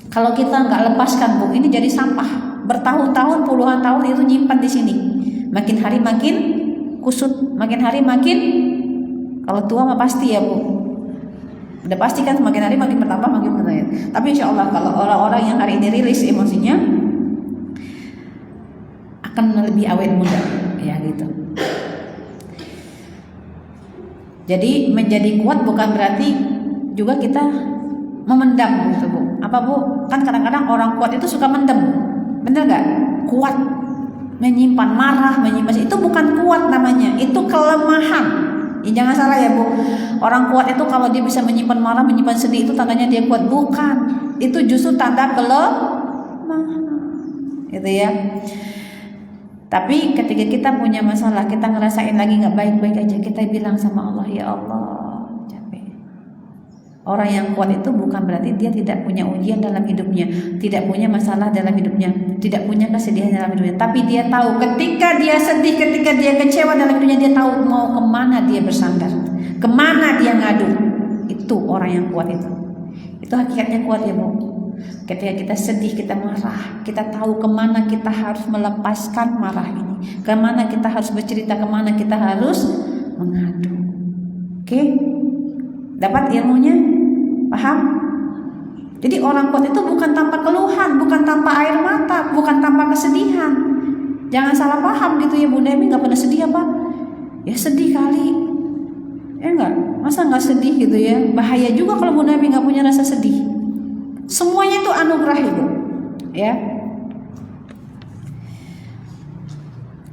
Kalau kita nggak lepaskan Bu, ini jadi sampah. Bertahun-tahun, puluhan tahun itu nyimpan di sini. Makin hari makin kusut, makin hari makin, kalau tua mah pasti ya Bu. Udah pasti kan semakin hari makin bertambah, makin bertambah. Tapi insya Allah kalau orang-orang yang hari ini rilis emosinya akan lebih awet muda ya gitu. Jadi menjadi kuat bukan berarti juga kita memendam gitu Bu. Apa Bu? Kan kadang-kadang orang kuat itu suka mendem. Bener gak? Kuat menyimpan marah, menyimpan itu bukan kuat namanya, itu kelemahan. Ya, jangan salah ya Bu. Orang kuat itu kalau dia bisa menyimpan marah, menyimpan sedih itu tandanya dia kuat. Bukan. Itu justru tanda kelemahan. Gitu ya. Tapi ketika kita punya masalah, kita ngerasain lagi nggak baik-baik aja, kita bilang sama Allah, ya Allah, capek. Orang yang kuat itu bukan berarti dia tidak punya ujian dalam hidupnya, tidak punya masalah dalam hidupnya, tidak punya kesedihan dalam hidupnya. Tapi dia tahu ketika dia sedih, ketika dia kecewa dalam hidupnya, dia tahu mau kemana dia bersandar, kemana dia ngadu. Itu orang yang kuat itu. Itu hakikatnya kuat ya Bu. Ketika kita sedih, kita marah, kita tahu kemana kita harus melepaskan marah ini, kemana kita harus bercerita, kemana kita harus mengadu. Oke? Dapat ilmunya? Paham? Jadi orang kuat itu bukan tanpa keluhan, bukan tanpa air mata, bukan tanpa kesedihan. Jangan salah paham gitu ya. Bunda Emi gak pernah sedih apa? Ya sedih kali. Enggak, masa gak sedih gitu ya? Bahaya juga kalau Bunda Emi gak punya rasa sedih. Semuanya itu anugerah Ibu, ya.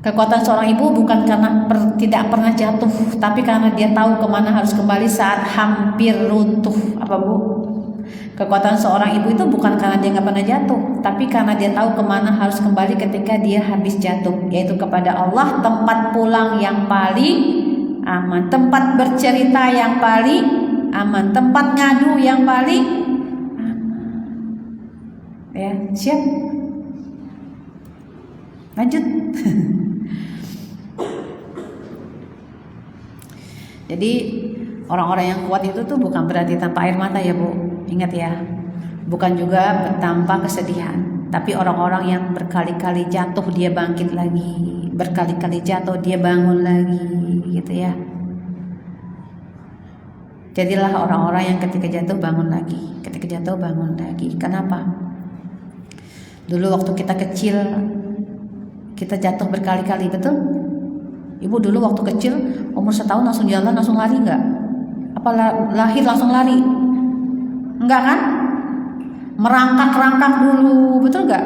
Kekuatan seorang ibu bukan karena tidak pernah jatuh, tapi karena dia tahu kemana harus kembali saat hampir runtuh. Apa Bu? Kekuatan seorang ibu itu bukan karena dia nggak pernah jatuh, tapi karena dia tahu kemana harus kembali ketika dia habis jatuh, yaitu kepada Allah, tempat pulang yang paling aman, tempat bercerita yang paling aman, tempat ngadu yang paling ya. Siap? Lanjut. Jadi orang-orang yang kuat itu tuh bukan berarti tanpa air mata ya Bu. Ingat ya. Bukan juga tanpa kesedihan. Tapi orang-orang yang berkali-kali jatuh dia bangkit lagi, berkali-kali jatuh dia bangun lagi, gitu ya. Jadilah orang-orang yang ketika jatuh bangun lagi, ketika jatuh bangun lagi. Kenapa? Dulu waktu kita kecil kita jatuh berkali-kali, betul? Ibu dulu waktu kecil umur 1 tahun langsung jalan, langsung lari nggak? Apa lahir langsung lari? Enggak kan? Merangkak-rangkak dulu, betul nggak?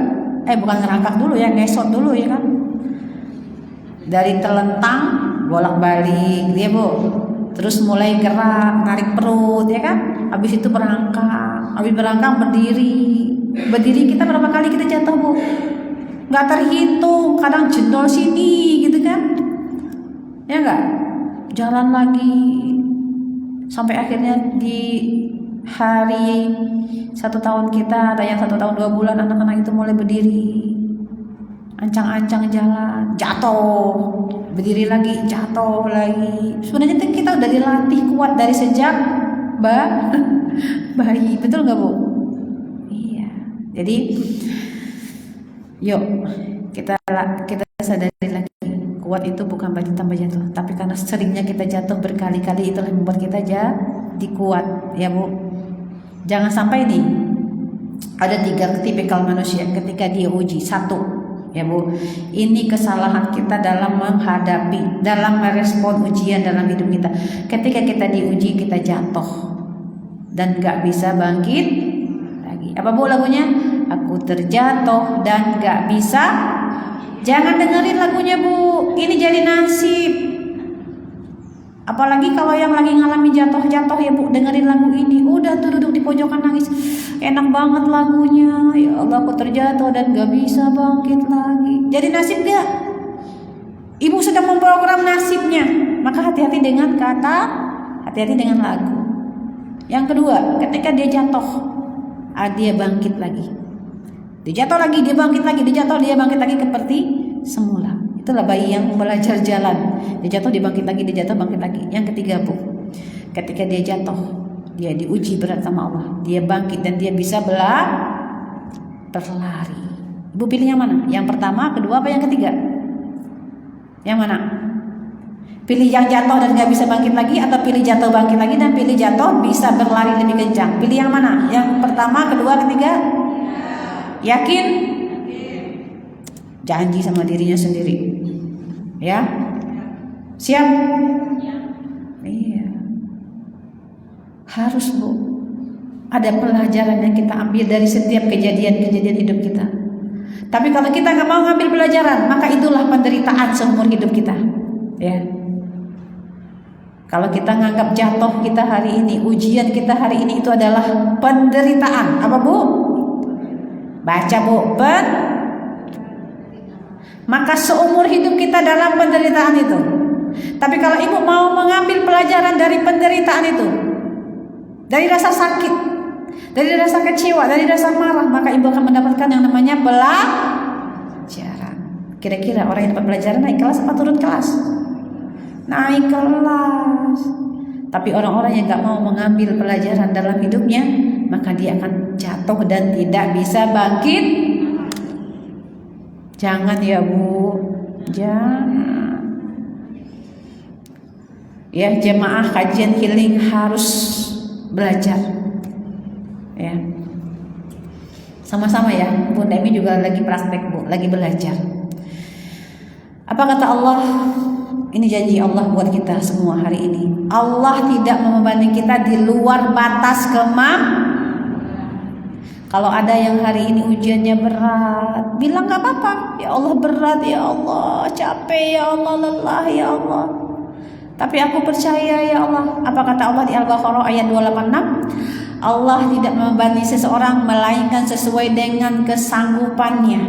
Bukan ngerangkak dulu ya, ngesot dulu ya kan? Dari telentang bolak-balik, dia Bu. Terus mulai gerak, narik perut ya kan? Habis itu berangkat, habis berangkat berdiri kita berapa kali kita jatuh Bu? Nggak terhitung, kadang jendol sini gitu kan? Ya nggak? Jalan lagi sampai akhirnya di hari 1 tahun kita, ada yang 1 tahun 2 bulan, anak-anak itu mulai berdiri, ancang-ancang jalan, jatuh, berdiri lagi, jatuh lagi. Sebenarnya kita udah dilatih kuat dari sejak bayi, betul nggak Bu? Jadi yuk kita sadari lagi, kuat itu bukan berarti tanpa jatuh, tapi karena seringnya kita jatuh berkali-kali itulah yang membuat kita jadi kuat ya Bu. Jangan sampai nih ada 3 tipikal manusia ketika dia uji. 1 ya Bu, ini kesalahan kita dalam menghadapi, dalam merespon ujian dalam hidup kita. Ketika kita diuji kita jatuh dan gak bisa bangkit lagi. Apa Bu lagunya? Aku terjatuh dan gak bisa. Jangan dengerin lagunya Bu, ini jadi nasib. Apalagi kalau yang lagi ngalamin jatuh-jatuh ya Bu, dengerin lagu ini. Udah tuh duduk di pojokan nangis, enak banget lagunya. Ya Allah, aku terjatuh dan gak bisa bangkit lagi. Jadi nasib gak? Ibu sedang memprogram nasibnya. Maka hati-hati dengan kata, hati-hati dengan lagu. Yang kedua, ketika dia jatuh, dia bangkit lagi. Dia jatuh lagi, dia bangkit lagi, dia jatuh, dia bangkit lagi seperti semula. Itulah bayi yang belajar jalan. Dia jatuh, dia bangkit lagi, dia jatuh, bangkit lagi. Yang ketiga Bu, ketika dia jatuh, dia diuji berat sama Allah, dia bangkit dan dia bisa berlari. Ibu pilih yang mana? Yang pertama, kedua, apa yang ketiga? Yang mana? Pilih yang jatuh dan gak bisa bangkit lagi, atau pilih jatuh bangkit lagi dan pilih jatuh bisa berlari lebih kencang? Pilih yang mana? Yang pertama, kedua, ketiga? Yakin? Janji sama dirinya sendiri. Ya? Siap? Iya. Harus Bu. Ada pelajaran yang kita ambil dari setiap kejadian-kejadian hidup kita. Tapi kalau kita nggak mau ngambil pelajaran, maka itulah penderitaan seumur hidup kita. Ya. Kalau kita nganggap jatuh kita hari ini, ujian kita hari ini itu adalah penderitaan. Apa Bu? Baca Bu. Maka seumur hidup kita dalam penderitaan itu. Tapi kalau ibu mau mengambil pelajaran dari penderitaan itu, dari rasa sakit, dari rasa kecewa, dari rasa marah, maka ibu akan mendapatkan yang namanya pelajaran. Kira-kira orang yang dapat pelajaran naik kelas apa turun kelas? Naik kelas. Tapi orang-orang yang gak mau mengambil pelajaran dalam hidupnya, maka dia akan jatuh dan tidak bisa bangkit. Jangan ya Bu, jangan. Ya, jemaah kajian healing harus belajar. Ya, sama-sama ya. Bunda Emi juga lagi praktek Bu, lagi belajar. Apa kata Allah? Ini janji Allah buat kita semua hari ini. Allah tidak membebani kita di luar batas kemampuan. Kalau ada yang hari ini ujiannya berat, bilang gak apa-apa. Ya Allah berat, ya Allah capek, ya Allah lelah, ya Allah. Tapi aku percaya ya Allah. Apa kata Allah di Al-Baqarah ayat 286? Allah tidak membebani seseorang melainkan sesuai dengan kesanggupannya.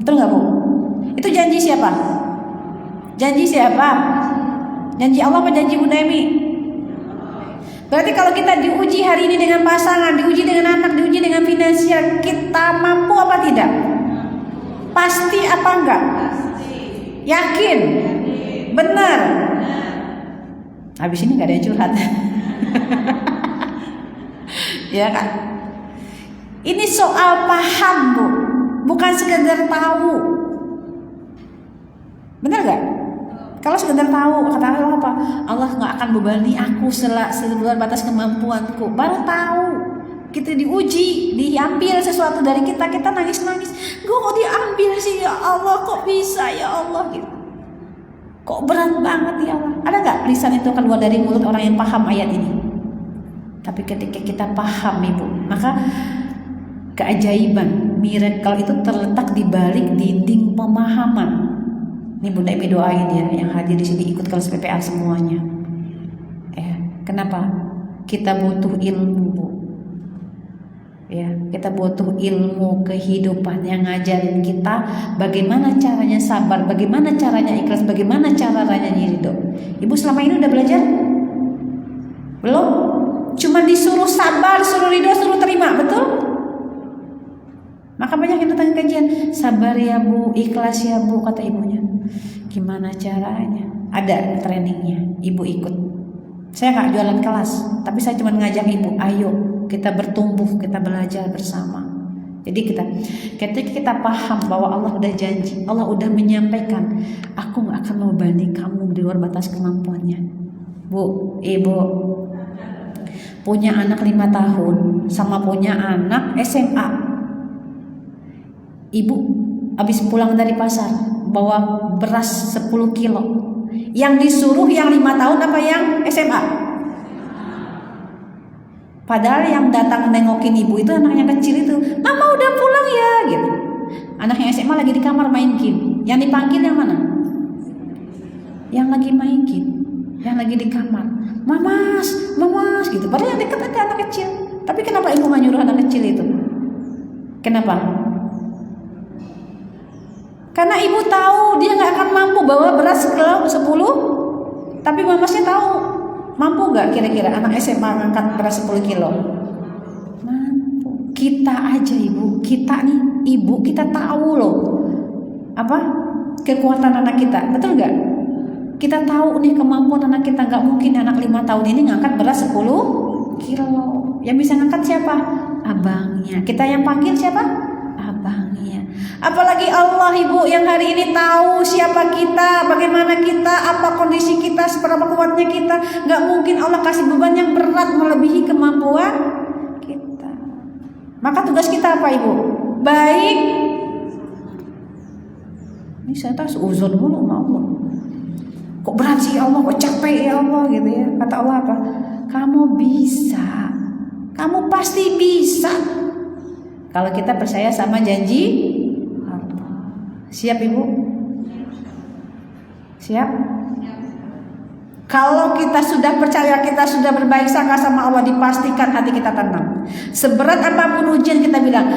Betul gak Bu? Itu janji siapa? Janji siapa? Janji Allah apa janji Bunda Emi? Berarti kalau kita diuji hari ini dengan pasangan, diuji dengan anak, diuji dengan finansial, kita mampu apa tidak? Pasti apa enggak? Yakin? Benar? Habis ini gak ada yang curhat. Ya kan? Ini soal paham Bu, bukan sekedar tahu. Benar gak? Kalau sekedar tahu, kata Allah apa? Allah nggak akan bebani aku seluar batas kemampuanku. Baru tahu kita diuji, diambil sesuatu dari kita nangis-nangis. Gue kok diambil sih ya Allah? Kok bisa ya Allah? Gitu. Kok berat banget ya Allah? Ada nggak lisan itu keluar dari mulut orang yang paham ayat ini? Tapi ketika kita paham Ibu, maka keajaiban, miracle itu terletak di balik dinding pemahaman. Ini Bunda Emi doain ya, yang hadir di sini ikut kelas PPA semuanya. Kenapa? Kita butuh ilmu Bu. Ya, kita butuh ilmu kehidupan yang ngajarin kita bagaimana caranya sabar, bagaimana caranya ikhlas, bagaimana caranya ridho. Ibu selama ini udah belajar? Belum? Cuma disuruh sabar, suruh ridho, suruh terima, betul? Maka banyak yang datang kajian, sabar ya Bu, ikhlas ya Bu, kata ibunya. Gimana caranya? Ada trainingnya, ibu ikut. Saya nggak jualan kelas, tapi saya cuma ngajak ibu, ayo kita bertumbuh, kita belajar bersama. Jadi ketika kita paham bahwa Allah udah janji, Allah udah menyampaikan, aku nggak akan membebani kamu di luar batas kemampuannya. Bu, ibu punya anak 5 tahun sama punya anak SMA. Ibu habis pulang dari pasar bawa beras 10 kilo. Yang disuruh yang 5 tahun apa yang SMA? Padahal yang datang nengokin ibu itu anaknya kecil itu. Mama udah pulang ya gitu. Anaknya SMA lagi di kamar main game. Yang dipanggil yang mana? Yang lagi main game. Yang lagi di kamar. Mamas gitu. Padahal yang dekat ada anak kecil. Tapi kenapa ibu gak nyuruh anak kecil itu? Kenapa? Karena ibu tahu dia gak akan mampu bawa beras kilo 10. Tapi mamasnya tahu mampu gak kira-kira anak SMA ngangkat beras 10 kilo? Mampu. Kita aja ibu, kita nih ibu, kita tahu loh apa kekuatan anak kita, betul gak? Kita tahu nih kemampuan anak kita. Gak mungkin anak 5 tahun ini ngangkat beras 10 kilo. Yang bisa ngangkat siapa? Abangnya. Kita yang panggil siapa? Abangnya. Apalagi Allah ibu yang hari ini tahu siapa kita, bagaimana kita, apa kondisi kita, seberapa kuatnya kita. Gak mungkin Allah kasih beban yang berat melebihi kemampuan kita. Maka tugas kita apa ibu? Baik. Ini saya tahu uzur dulu sama Allah. Kok berat sih ya Allah, kok capek ya Allah gitu ya. Kata Allah apa? Kamu bisa. Kamu pasti bisa. Kalau kita percaya sama janji Allah. Siap Ibu? Siap? Kalau kita sudah percaya, kita sudah berbaik sangka sama Allah, dipastikan hati kita tenang. Seberat apapun ujian kita bilang,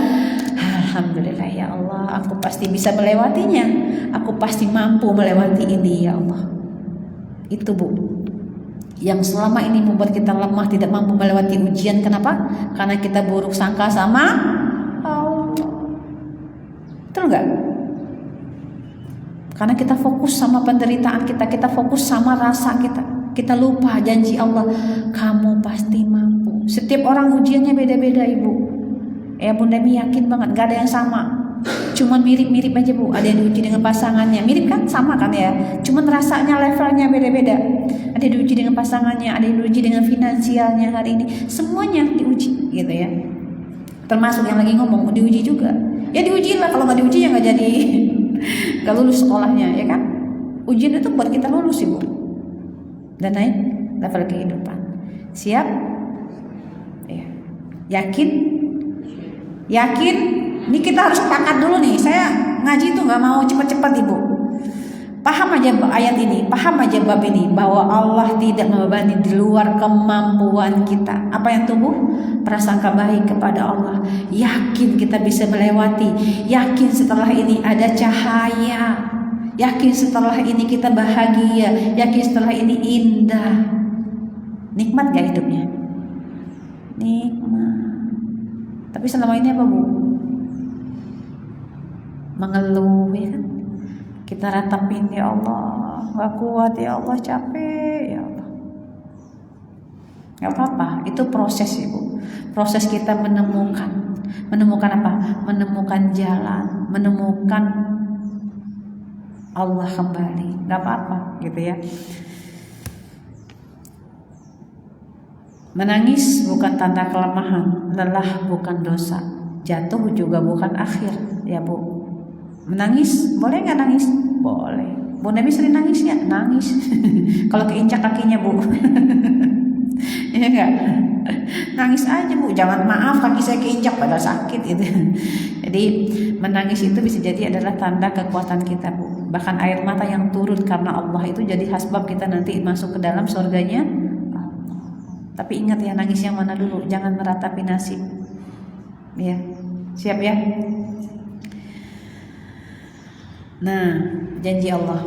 alhamdulillah ya Allah, aku pasti bisa melewatinya. Aku pasti mampu melewati ini ya Allah. Itu Bu, yang selama ini membuat kita lemah, tidak mampu melewati ujian. Kenapa? Karena kita buruk sangka sama Allah. Betul nggak? Karena kita fokus sama penderitaan kita, kita fokus sama rasa kita. Kita lupa janji Allah, kamu pasti mampu. Setiap orang ujiannya beda-beda Ibu. Ya Bunda Mi yakin banget, gak ada yang sama. Cuman mirip-mirip aja Bu. Ada yang diuji dengan pasangannya, mirip kan? Sama kan ya? Cuman rasanya, levelnya beda-beda. Ada yang diuji dengan pasangannya, ada yang diuji dengan finansialnya hari ini. Semuanya diuji gitu ya. Termasuk yang lagi ngomong, diuji juga. Ya diuji lah, kalau gak diuji ya gak jadi. Gak lulus sekolahnya ya kan. Ujian itu buat kita lulus Ibu dan naik level kehidupan. Siap? Ya. Yakin? Yakin? Ini kita harus sepakat dulu nih. Saya ngaji tuh gak mau cepat-cepat Ibu. Paham aja ayat ini, paham aja bab ini, bahwa Allah tidak membebani di luar kemampuan kita. Apa yang tumbuh? Prasangka baik kepada Allah. Yakin kita bisa melewati. Yakin setelah ini ada cahaya. Yakin setelah ini kita bahagia. Yakin setelah ini indah. Nikmat gak hidupnya? Nikmat. Tapi selama ini apa Bu? Mengeluh ya kan? Kita ratapin, ya Allah, gak kuat ya Allah, capek ya Allah. Gak apa-apa, itu proses Ibu. Proses kita menemukan apa? Menemukan jalan, menemukan Allah kembali. Gak apa-apa gitu ya. Menangis bukan tanda kelemahan, lelah bukan dosa, jatuh juga bukan akhir ya Bu. Menangis, boleh nggak nangis? Boleh. Bu Nabi sering nangis ya? Nangis. Kalau keinjak kakinya Bu. Iya nggak? Nangis aja Bu. Jangan maaf kaki saya keinjak padahal sakit gitu. Jadi menangis itu bisa jadi adalah tanda kekuatan kita Bu. Bahkan air mata yang turun karena Allah itu jadi hasbab kita nanti masuk ke dalam surganya. Tapi ingat ya, nangis yang mana dulu? Jangan meratapi nasib. Ya, siap ya? Nah, janji Allah,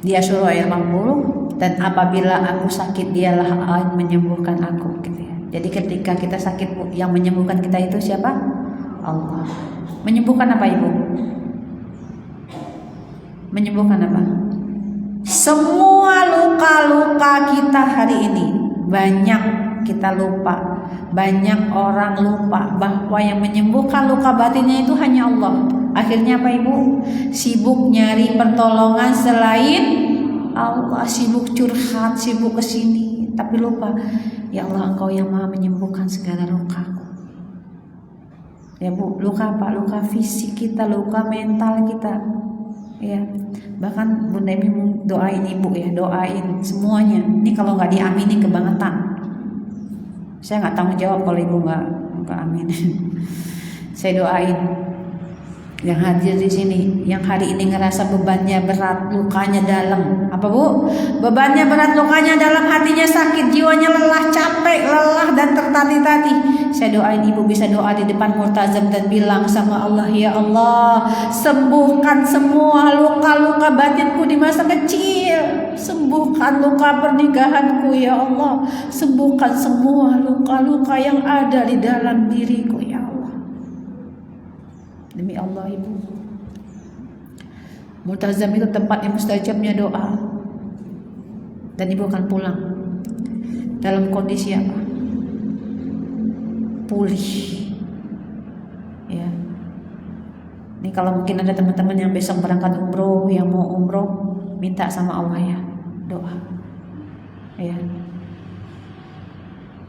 Dia suruh air makmur, dan apabila aku sakit dialah yang menyembuhkan aku gitu ya. Jadi ketika kita sakit, yang menyembuhkan kita itu siapa? Allah. Menyembuhkan apa Ibu? Menyembuhkan apa? Semua luka-luka kita hari ini. Banyak kita lupa, banyak orang lupa bahwa yang menyembuhkan luka batinnya itu hanya Allah. Akhirnya apa Ibu? Sibuk nyari pertolongan selain Allah, sibuk curhat, sibuk kesini, tapi lupa, ya Allah, Engkau yang maha menyembuhkan segala lukaku. Ya Bu, luka apa? Luka fisik kita, luka mental kita. Ya, bahkan Bunda Emi doain Ibu ya, doain semuanya. Ini kalau nggak diamini kebangetan. Saya nggak tanggung jawab kalau Ibu nggak amin. Saya doain yang hadir di sini, yang hari ini ngerasa bebannya berat, lukanya dalam. Apa Bu? Bebannya berat, lukanya dalam, hatinya sakit, jiwanya lelah, capek, lelah dan tertati-tati. Saya doain Ibu bisa doa di depan multazam dan bilang sama Allah, ya Allah, sembuhkan semua luka-luka batinku di masa kecil. Sembuhkan luka pernikahanku ya Allah. Sembuhkan semua luka-luka yang ada di dalam diriku ya Allah. Demi Allah Ibu, multazam itu tempat yang mustajabnya doa. Dan Ibu akan pulang dalam kondisi apa? Pulih. Ya. Ini kalau mungkin ada teman-teman yang besok berangkat umroh, yang mau umroh, minta sama Allah ya, doa. Ya.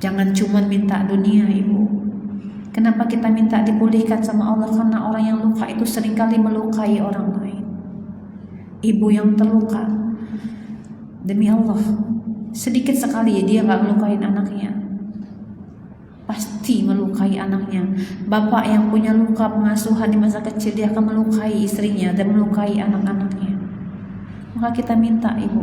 Jangan cuma minta dunia Ibu. Kenapa kita minta dipulihkan sama Allah? Karena orang yang luka itu seringkali melukai orang lain. Ibu yang terluka, demi Allah, sedikit sekali dia gak melukain anaknya, pasti pasti melukai anaknya. Bapak yang punya luka pengasuhan di masa kecil, dia akan melukai istrinya dan melukai anak-anaknya. Maka kita minta ibu,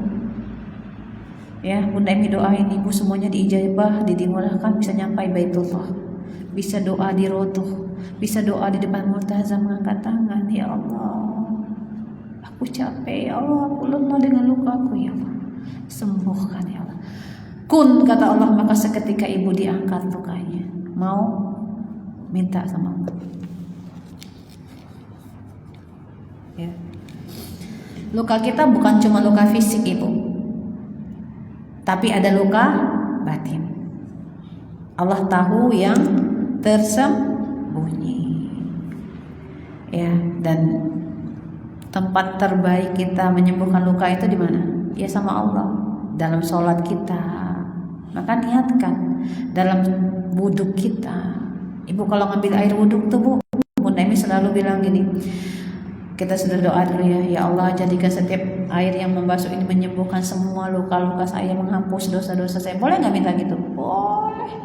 ya Bunda Emi doain ibu semuanya diijabah, dimurahkan, bisa nyampai Baitullah, bisa doa di rotuh, bisa doa di depan multazam, mengangkat tangan. Ya Allah, aku capek ya Allah, aku lemah dengan lukaku ya Allah, sembuhkan ya Allah. Kun, kata Allah, maka seketika ibu diangkat lukanya. Mau minta sama Allah, ya. Luka kita bukan cuma luka fisik ibu, tapi ada luka batin. Allah tahu yang tersembunyi, ya. Dan tempat terbaik kita menyembuhkan luka itu di mana? Ya sama Allah, dalam sholat kita. Maka niatkan dalam wudhu kita. Ibu kalau ngambil air wudhu tuh Bu, Bunda Emi selalu bilang gini, kita sudah doa dulu ya. Ya Allah, jadikan setiap air yang membasuh ini menyembuhkan semua luka-luka saya, menghapus dosa-dosa saya. Boleh nggak minta gitu? Boleh.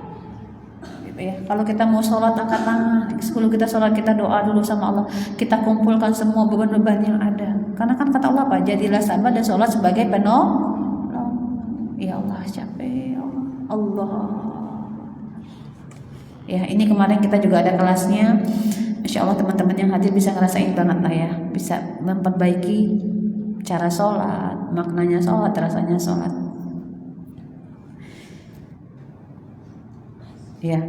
Gitu ya. Kalau kita mau sholat angkat tangan. Sebelum kita sholat kita doa dulu sama Allah. Kita kumpulkan semua beban-beban yang ada. Karena kan kata Allah apa? Jadilah sabar dan sholat sebagai penolong. Ya Allah, capek ya Allah. Ya, ini kemarin kita juga ada kelasnya. Insya Allah teman-teman yang hadir bisa ngerasain banget lah ya, bisa memperbaiki cara sholat, maknanya sholat, rasanya sholat. Ya,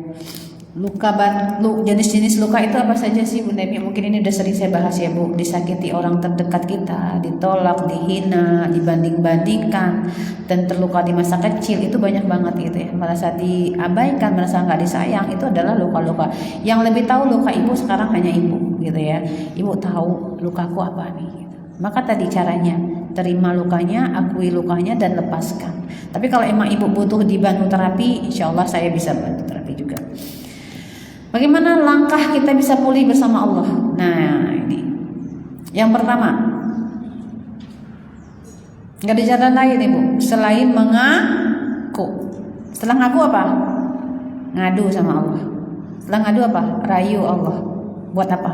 jenis-jenis luka itu apa saja sih Bunda Emi? Mungkin ini udah sering saya bahas ya Bu. Disakiti orang terdekat kita, ditolak, dihina, dibanding-bandingkan, dan terluka di masa kecil, itu banyak banget gitu ya. Merasa diabaikan, merasa nggak disayang, itu adalah luka-luka. Yang lebih tahu luka ibu sekarang hanya ibu gitu ya. Ibu tahu lukaku apa nih gitu. Maka tadi caranya, terima lukanya, akui lukanya, dan lepaskan. Tapi kalau emang ibu butuh dibantu terapi, insya Allah saya bisa bantu terapi juga. Bagaimana langkah kita bisa pulih bersama Allah? Nah ini yang pertama, nggak ada jalan lain ibu selain mengaku. Setelah ngaku apa? Ngadu sama Allah. Setelah ngadu apa? Rayu Allah. Buat apa?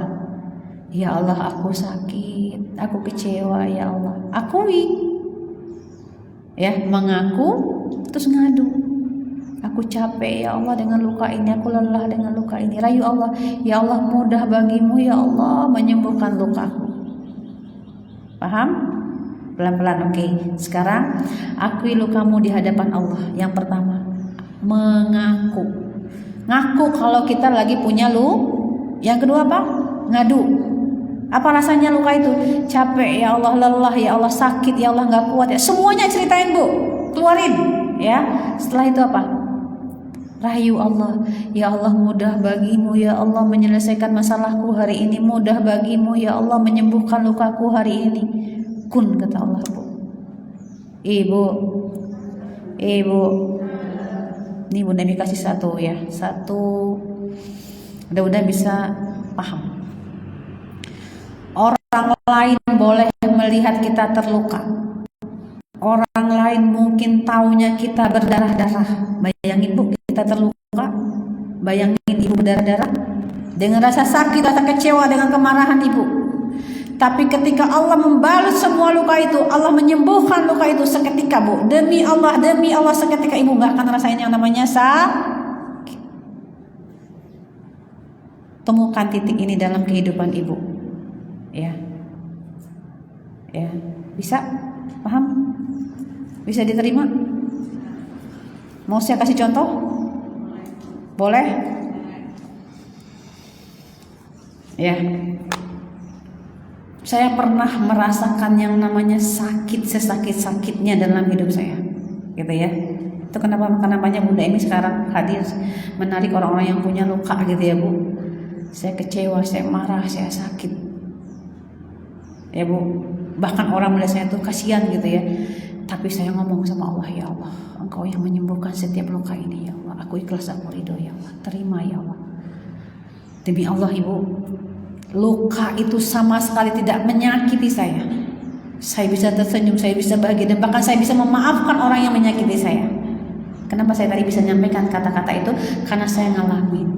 Ya Allah, aku sakit, aku kecewa ya Allah. Akui, ya, mengaku terus ngadu. Aku capek ya Allah dengan luka ini, aku lelah dengan luka ini. Rayu Allah, ya Allah, mudah bagimu ya Allah menyembuhkan lukaku. Paham? Pelan-pelan, oke. Sekarang akui lukamu di hadapan Allah. Yang pertama, mengaku. Ngaku kalau kita lagi punya Yang kedua apa? Ngadu. Apa rasanya luka itu? Capek ya Allah, lelah ya Allah, sakit ya Allah, nggak kuat ya. Semuanya ceritain Bu, keluarin ya. Setelah itu apa? Rayu Allah, ya Allah, mudah bagimu ya Allah menyelesaikan masalahku hari ini, mudah bagimu ya Allah menyembuhkan lukaku hari ini. Kun, kata Allah Bu. Ibu, ini Bunda Emi kasih satu ya, satu. Mudah-mudahan bisa paham. Orang lain boleh melihat kita terluka. Orang lain mungkin taunya kita berdarah-darah. Bayangin Bu, kita terluka. Bayangin ibu berdarah-darah. Dengan rasa sakit, rasa kecewa, dengan kemarahan ibu. Tapi ketika Allah membalas semua luka itu, Allah menyembuhkan luka itu seketika Bu. Demi Allah seketika ibu gak akan rasain yang namanya sakit. Temukan titik ini dalam kehidupan ibu. Ya, bisa? Paham? Bisa diterima? Mau saya kasih contoh? Boleh? Ya. Saya pernah merasakan yang namanya sakit sesakit-sakitnya dalam hidup saya. Gitu ya. Itu kenapa namanya Bunda Emi sekarang hadir menarik orang-orang yang punya luka gitu ya Bu. Saya kecewa, saya marah, saya sakit. Ya Bu, bahkan orang melihat saya tuh kasihan gitu ya. Tapi saya ngomong sama Allah, ya Allah, Engkau yang menyembuhkan setiap luka ini ya Allah. Aku ikhlas, aku ridho ya Allah. Terima ya Allah. Demi Allah ibu, luka itu sama sekali tidak menyakiti saya. Saya bisa tersenyum, saya bisa bahagia, dan bahkan saya bisa memaafkan orang yang menyakiti saya. Kenapa saya tadi bisa nyampaikan kata-kata itu? Karena saya ngalamin.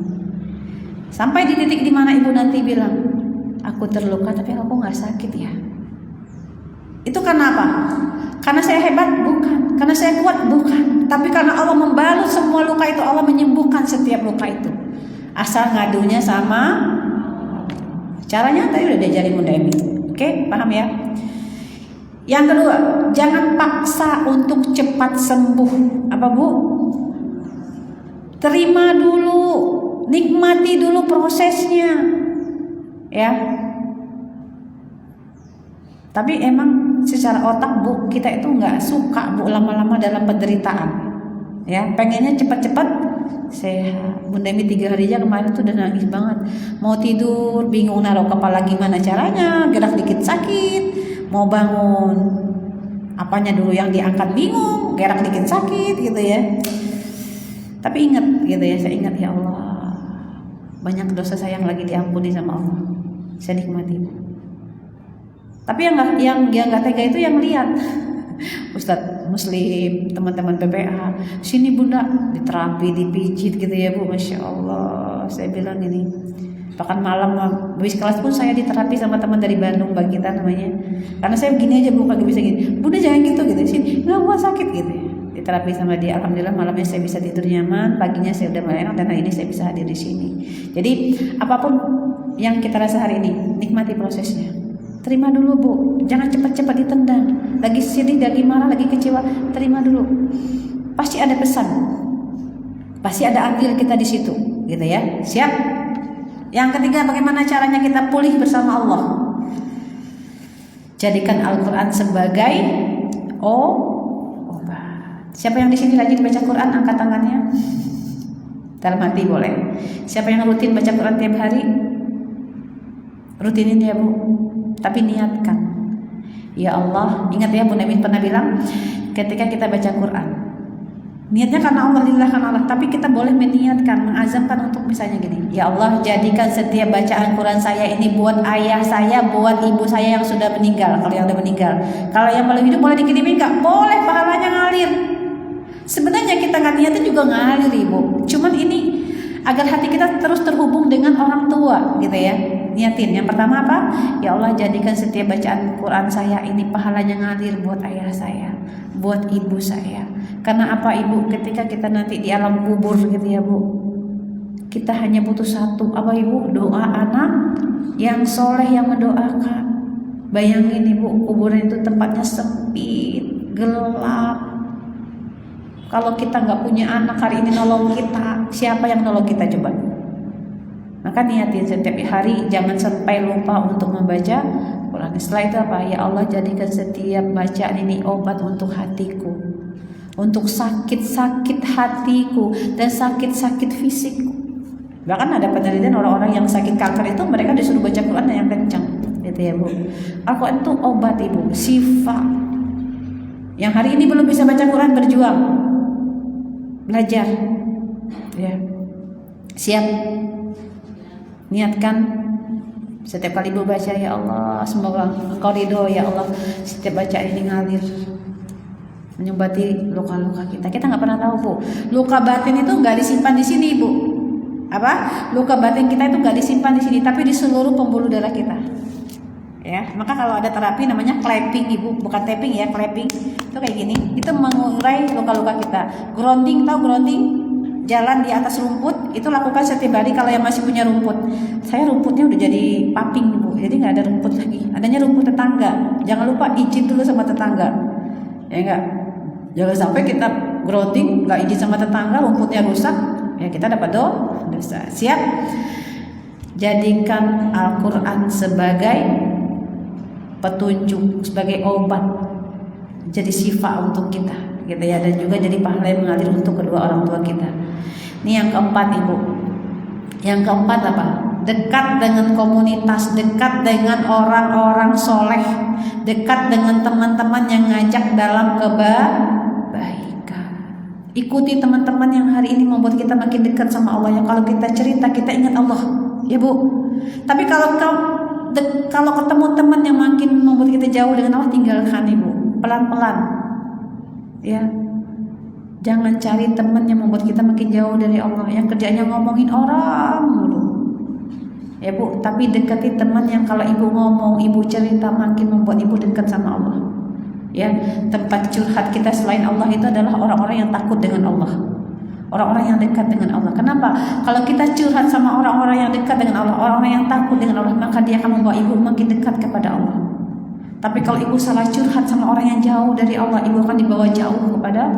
Sampai di titik dimana ibu nanti bilang, aku terluka tapi aku nggak sakit ya. Itu karena apa? Karena saya hebat? Bukan. Karena saya kuat? Bukan. Tapi karena Allah membalut semua luka itu, Allah menyembuhkan setiap luka itu. Asal ngadunya sama. Caranya tadi udah diajarin Bunda Emi. Oke, paham ya? Yang kedua, jangan paksa untuk cepat sembuh. Apa Bu? Terima dulu, nikmati dulu prosesnya, ya. Tapi emang secara otak Bu, kita itu nggak suka Bu lama-lama dalam penderitaan, ya. Pengennya cepat-cepat sehat. Bunda Emi 3 hari aja kemarin tuh udah nangis banget, mau tidur bingung naruh kepala gimana caranya, gerak dikit sakit, mau bangun apanya dulu yang diangkat bingung, gerak dikit sakit gitu ya. Tapi ingat gitu ya, saya ingat ya Allah, banyak dosa saya yang lagi diampuni sama Allah, saya nikmati. Tapi yang nggak tega itu yang lihat Ustadz Muslim, teman-teman PPA, sini Bunda diterapi, dipijit gitu ya Bu, Masya Allah. Saya bilang ini, bahkan malam habis kelas pun saya diterapi sama teman dari Bandung, Mbak kita namanya. Karena saya begini aja Bu, kagak bisa gini. Bunda jangan gitu sini, nggak mau sakit gitu. Diterapi sama dia, alhamdulillah malamnya saya bisa tidur nyaman, paginya saya udah mulai enak dan hari ini saya bisa hadir di sini. Jadi apapun yang kita rasa hari ini, nikmati prosesnya. Terima dulu Bu, jangan cepat-cepat ditendang. Lagi sedih, lagi marah, lagi kecewa, terima dulu. Pasti ada pesan, pasti ada andil kita di situ, gitu ya. Siap? Yang ketiga, bagaimana caranya kita pulih bersama Allah? Jadikan Al-Quran sebagai obat. Siapa yang di sini rajin baca Quran, angkat tangannya. Dalam hati boleh. Siapa yang rutin baca Quran tiap hari? Rutinin ya Bu. Tapi niatkan, ya Allah, ingat ya Bunda Emi pernah bilang, ketika kita baca Quran, niatnya karena Allah, lillah karena Allah. Tapi kita boleh meniatkan, mengazamkan untuk misalnya gini, ya Allah, jadikan setiap bacaan Quran saya ini buat ayah saya, buat ibu saya yang sudah meninggal. Kalau yang sudah meninggal, kalau yang belum hidup boleh dikirimin nggak? Boleh, pahalanya ngalir. Sebenarnya kita nggak niatin juga ngalir Ibu. Cuman ini agar hati kita terus terhubung dengan orang tua, gitu ya. Niatin. Yang pertama apa? Ya Allah, jadikan setiap bacaan Quran saya ini pahalanya ngalir buat ayah saya, buat ibu saya. Karena apa Ibu? Ketika kita nanti di alam kubur gitu ya Bu, kita hanya butuh satu, apa Ibu? Doa anak yang soleh yang mendoakan. Bayangin Ibu, kuburan itu tempatnya sempit, gelap. Kalau kita nggak punya anak hari ini nolong kita, siapa yang nolong kita coba? Maka niatin setiap hari, jangan sampai lupa untuk membaca Quran. Setelah itu apa? Ya Allah, jadikan setiap bacaan ini obat untuk hatiku, untuk sakit-sakit hatiku dan sakit-sakit fisikku. Bahkan ada penelitian orang-orang yang sakit kanker itu mereka disuruh baca Quran yang kencang, gitu ya Bu. Al-Quran itu obat Ibu, syifa. Yang hari ini belum bisa baca Quran, berjuang, belajar, ya. Siap? Niatkan setiap kali Ibu baca, ya Allah, semoga Engkau ridho ya Allah, setiap bacaan ini ngalir menyobati luka-luka kita. Kita nggak pernah tahu Bu, luka batin itu nggak disimpan di sini Bu. Apa? Luka batin kita itu nggak disimpan di sini, tapi di seluruh pembuluh darah kita. Ya, maka kalau ada terapi namanya clapping Ibu, bukan tapping ya, clapping. Itu kayak gini, itu mengurai luka-luka kita. Grounding, tahu grounding? Jalan di atas rumput, itu lakukan setiap hari kalau yang masih punya rumput. Saya rumputnya udah jadi paping Bu, jadi nggak ada rumput lagi. Adanya rumput tetangga. Jangan lupa izin dulu sama tetangga, ya enggak? Jangan sampai kita grounding nggak izin sama tetangga, rumputnya rusak, ya kita dapat dosa. Siap? Jadikan Al-Quran sebagai petunjuk, sebagai obat, jadi syifa untuk kita, gitu ya, dan juga jadi pahala yang mengalir untuk kedua orang tua kita. Ini yang keempat Ibu. Yang keempat apa? Dekat dengan komunitas, dekat dengan orang-orang soleh, dekat dengan teman-teman yang ngajak dalam kebaikan. Ikuti teman-teman yang hari ini membuat kita makin dekat sama Allah. Yang kalau kita cerita kita ingat Allah, ya Bu. Tapi kalau ketemu teman yang makin membuat kita jauh dengan Allah, tinggalkan Ibu, pelan-pelan, ya. Jangan cari teman yang membuat kita makin jauh dari Allah, yang kerjanya ngomongin orang mulu. Ya Bu, tapi dekati teman yang kalau ibu ngomong, ibu cerita makin membuat ibu dekat sama Allah. Ya, tempat curhat kita selain Allah itu adalah orang-orang yang takut dengan Allah. Orang-orang yang dekat dengan Allah. Kenapa? Kalau kita curhat sama orang-orang yang dekat dengan Allah, orang-orang yang takut dengan Allah, maka dia akan membawa ibu makin dekat kepada Allah. Tapi kalau ibu salah curhat sama orang yang jauh dari Allah, ibu akan dibawa jauh kepada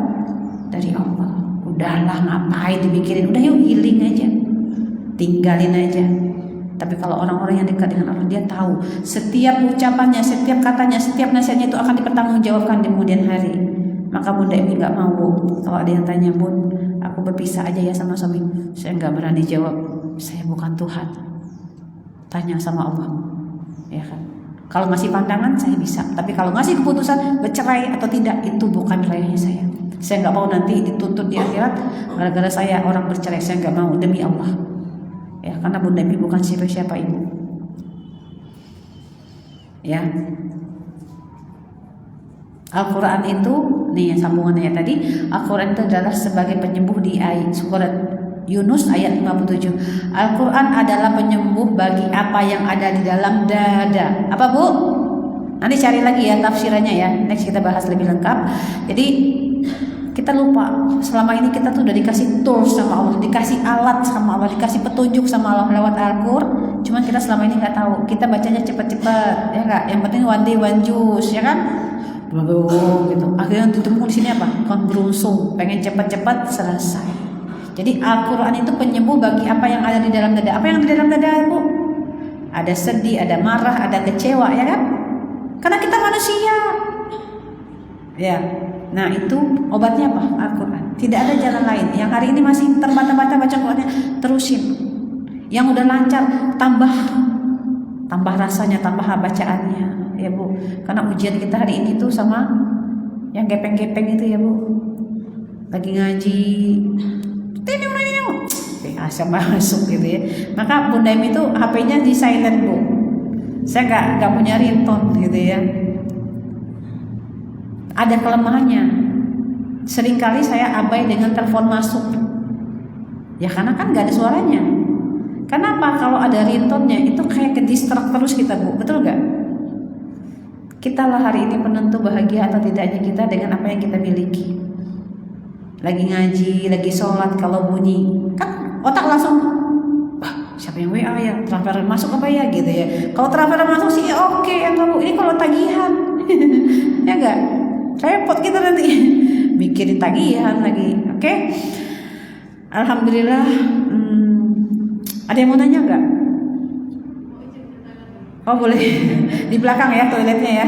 dari Allah. Udahlah, ngapain dipikirin? Udah yuk healing aja, tinggalin aja. Tapi kalau orang-orang yang dekat dengan Allah, dia tahu setiap ucapannya, setiap katanya, setiap nasihatnya itu akan dipertanggungjawabkan di kemudian hari. Maka Bunda Emi nggak mau kalau ada yang tanya, Bun, aku berpisah aja ya sama suami. Saya nggak berani jawab, saya bukan Tuhan. Tanya sama Allah, ya kan? Kalau ngasih pandangan saya bisa, tapi kalau ngasih keputusan bercerai atau tidak, itu bukan wilayahnya saya. Saya nggak mau nanti dituntut di akhirat gara-gara saya orang bercerai. Saya nggak mau, demi Allah. Ya, karena Bunda Emi bukan siapa-siapa ibu. Ya. Al-Quran itu, nih sambungannya tadi, Al-Quran itu adalah sebagai penyembuh di ayat surat Yunus ayat 57. Al-Quran adalah penyembuh bagi apa yang ada di dalam dada. Apa Bu? Nanti cari lagi ya tafsirannya ya. Next kita bahas lebih lengkap. Jadi kita lupa selama ini kita tuh udah dikasih tools sama Allah, dikasih alat sama Allah, dikasih petunjuk sama Allah lewat Al-Quran. Cuman kita selama ini nggak tahu. Kita bacanya cepat-cepat, ya nggak? Yang penting one day one juice, ya kan? Gitu. Akhirnya ditemu di sini apa? Kon berungsung, pengen cepat-cepat selesai. Jadi Al-Quran itu penyembuh bagi apa yang ada di dalam dada. Apa yang di dalam dada, Bu? Ada sedih, ada marah, ada kecewa, ya kan? Karena kita manusia. Ya. Nah, itu obatnya apa? Al-Quran. Tidak ada jalan lain. Yang hari ini masih terbata-bata baca Qurannya, terusin. Yang udah lancar, tambah rasanya, tambah bacaannya. Ya Bu, karena ujian kita hari ini tuh sama yang gepeng-gepeng itu ya Bu. Lagi ngaji, asal masuk gitu ya. Maka Bunda Emi itu HP-nya di silent Bu. Saya nggak punya ringtone gitu ya. Ada kelemahannya. Seringkali saya abai dengan telepon masuk. Ya karena kan nggak ada suaranya. Kenapa? Kalau ada ringtone-nya itu kayak ke distract terus kita Bu, betul nggak? Kita lah hari ini penentu bahagia atau tidaknya kita dengan apa yang kita miliki. Lagi ngaji, lagi sholat, kalau bunyi kan otak langsung, wah siapa yang WA ya, transfer masuk apa ya gitu ya. Kalau transfer masuk sih oke, yang kamu ini kalau tagihan ya enggak, repot kita nanti mikirin tagihan lagi. Oke. Alhamdulillah. Ada yang mau nanya enggak? Oh boleh, di belakang ya toiletnya ya,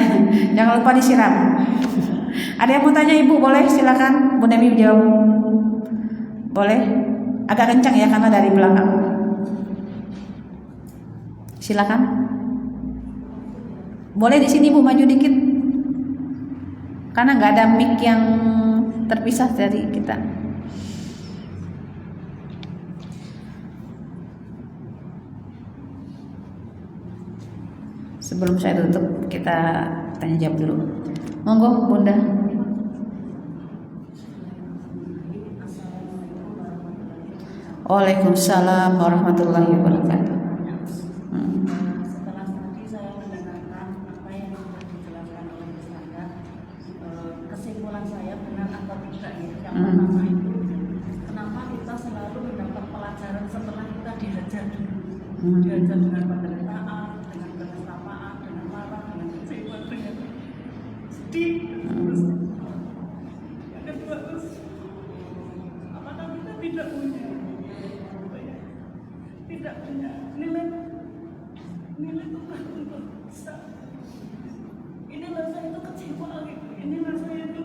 jangan lupa disiram. Ada yang mau tanya Ibu, boleh silakan Bunda Emi jawab. Boleh, agak kencang ya karena dari belakang. Silakan. Boleh di sini Bu, maju dikit, karena nggak ada mic yang terpisah dari kita. Sebelum saya tutup, kita tanya jawab dulu. Monggo Bunda. Waalaikumsalam warahmatullahi wabarakatuh. Setelah tadi saya mendengarkan apa yang sudah dijelaskan oleh Ustazah, kesimpulan saya benar atau tidak ya. Yang pertama itu, kenapa kita selalu mendapat pelajaran setelah kita dihajar dulu. Dihajar dengan penderitaan, dengan kesamaan, dengan marah, dengan kecewa, dengan sedih. Terus yang kedua terus, apakah kita tidak punya nilai Tuhan untuk bisa, ini rasanya itu kecewa gitu, ini rasanya itu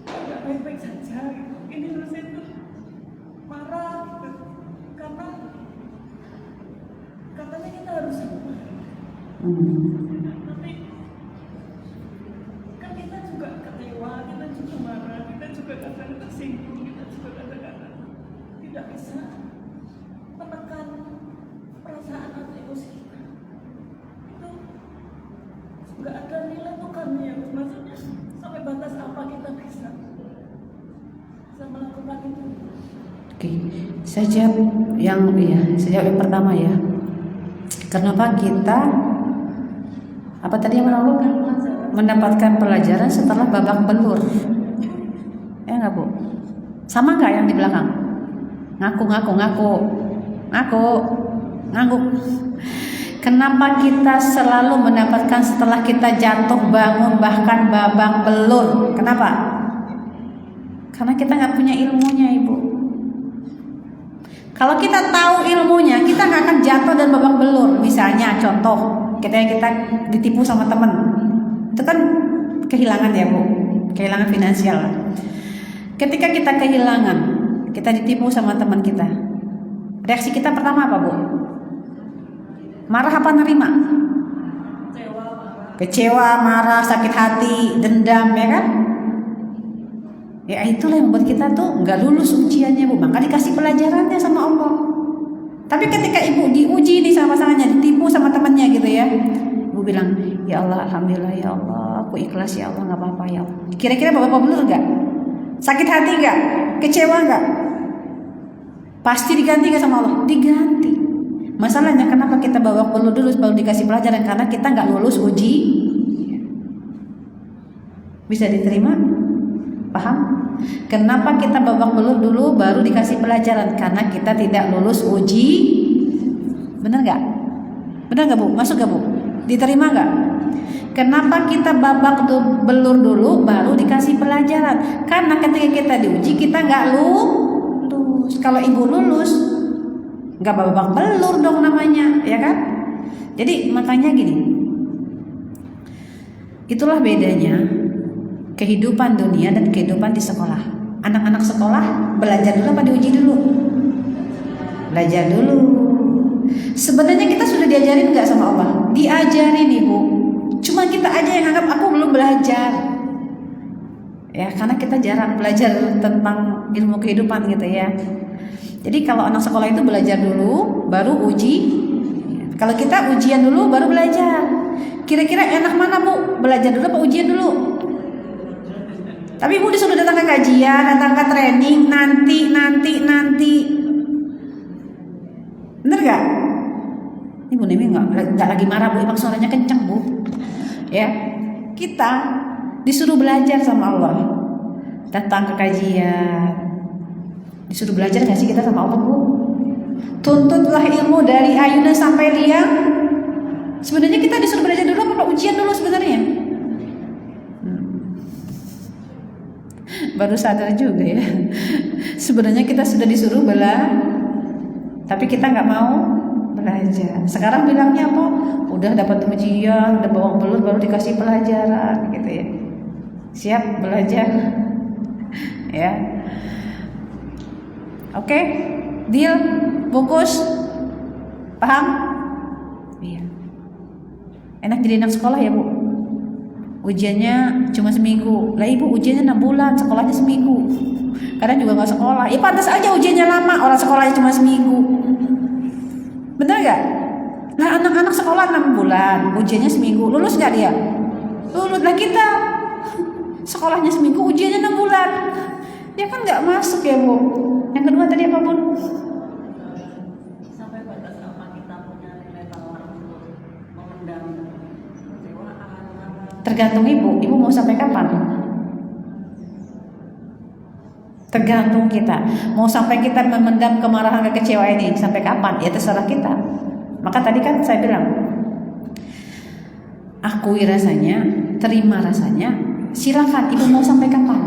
tidak baik-baik saja gitu, ini rasanya itu marah gitu, karena katanya kita harus sabar. Tapi kan kita juga kecewa, kita juga marah, kita juga kadang tersinggung, kita juga kadang-kadang tidak bisa menekan perasaan atau emosi kita. Itu nggak ada nilai tukarnya, maksudnya sampai batas apa kita bisa bisa melakukan itu. Oke, saya jawab saya jawab yang pertama ya. Kenapa kita apa tadi yang mendapatkan pelajaran setelah babak belur? Ya nggak Bu? Sama nggak yang di belakang? Ngaku. Kenapa kita selalu mendapatkan setelah kita jatuh bangun bahkan babak belur? Kenapa? Karena kita nggak punya ilmunya, Ibu. Kalau kita tahu ilmunya, kita nggak akan jatuh dan babak belur. Misalnya contoh, kita ditipu sama teman, itu kan kehilangan ya Bu, kehilangan finansial. Ketika kita kehilangan, kita ditipu sama teman kita, reaksi kita pertama apa Bu? Marah apa nerima? Kecewa, marah, sakit hati, dendam, ya kan? Ya itulah yang membuat kita tuh nggak lulus ujiannya Bu. Maka dikasih pelajarannya sama Allah. Tapi ketika ibu diuji nih sama pasangannya, ditipu sama temannya gitu ya, ibu bilang, ya Allah, alhamdulillah ya Allah, aku ikhlas ya Allah, nggak apa-apa ya Allah. Kira-kira bapak bener nggak? Sakit hati nggak? Kecewa nggak? Pasti diganti nggak sama Allah? Diganti. Masalahnya kenapa kita babak belur dulu baru dikasih pelajaran? Karena kita nggak lulus uji. Bisa diterima? Paham? Kenapa kita babak belur dulu baru dikasih pelajaran? Karena kita tidak lulus uji. Benar nggak? Benar nggak Bu? Masuk nggak Bu? Diterima nggak? Kenapa kita babak belur dulu baru dikasih pelajaran? Karena ketika kita diuji kita nggak lulus. Kalau ibu lulus, nggak babak belur dong namanya, ya kan? Jadi makanya gini, itulah bedanya kehidupan dunia dan kehidupan di sekolah. Anak-anak sekolah belajar dulu apa diuji dulu? Belajar dulu. Sebenarnya kita sudah diajarin nggak sama Allah? Diajarin Ibu. Cuma kita aja yang anggap aku belum belajar. Ya karena kita jarang belajar tentang ilmu kehidupan gitu ya. Jadi kalau anak sekolah itu belajar dulu, baru uji. Kalau kita ujian dulu, baru belajar. Kira-kira enak mana Bu? Belajar dulu apa ujian dulu? Tapi Ibu disuruh datang ke kajian, datang ke training, nanti. Bener gak? Ibu Nemi nggak lagi marah Bu, emang suaranya kenceng Bu. Ya, kita disuruh belajar sama Allah, datang ke kajian, disuruh belajar nggak sih kita sama Allah Bu? Tuntutlah ilmu dari ayunan sampai liang. Sebenarnya kita disuruh belajar dulu apa ujian dulu sebenarnya? Baru sadar juga ya. Sebenarnya kita sudah disuruh tapi kita nggak mau belajar. Sekarang bilangnya apa? Udah dapat ujian, udah babak belur, baru dikasih pelajaran gitu ya. Siap belajar, ya. Oke, deal, fokus, paham? Iya. Enak jadi anak sekolah ya Bu. Ujiannya cuma seminggu. Lah Ibu ujiannya 6 bulan, sekolahnya seminggu. Kadang juga nggak sekolah. Ya pantas aja ujiannya lama, orang sekolahnya cuma seminggu. Bener nggak? Lah anak-anak sekolah 6 bulan, ujiannya seminggu. Lulus nggak dia? Lulus. Lah kita sekolahnya seminggu, ujiannya 6 bulan. Ya kan nggak masuk ya Bu. Yang kedua tadi apa Bun? Sampai batas apa kita punya nilai tawar untuk memendam kekecewaan? Tergantung Ibu mau sampai kapan? Tergantung kita. Mau sampai kita memendam kemarahan, kekecewaan ini sampai kapan? Ya terserah kita. Maka tadi kan saya bilang, akui rasanya, terima rasanya. Silakan Ibu mau sampai kapan?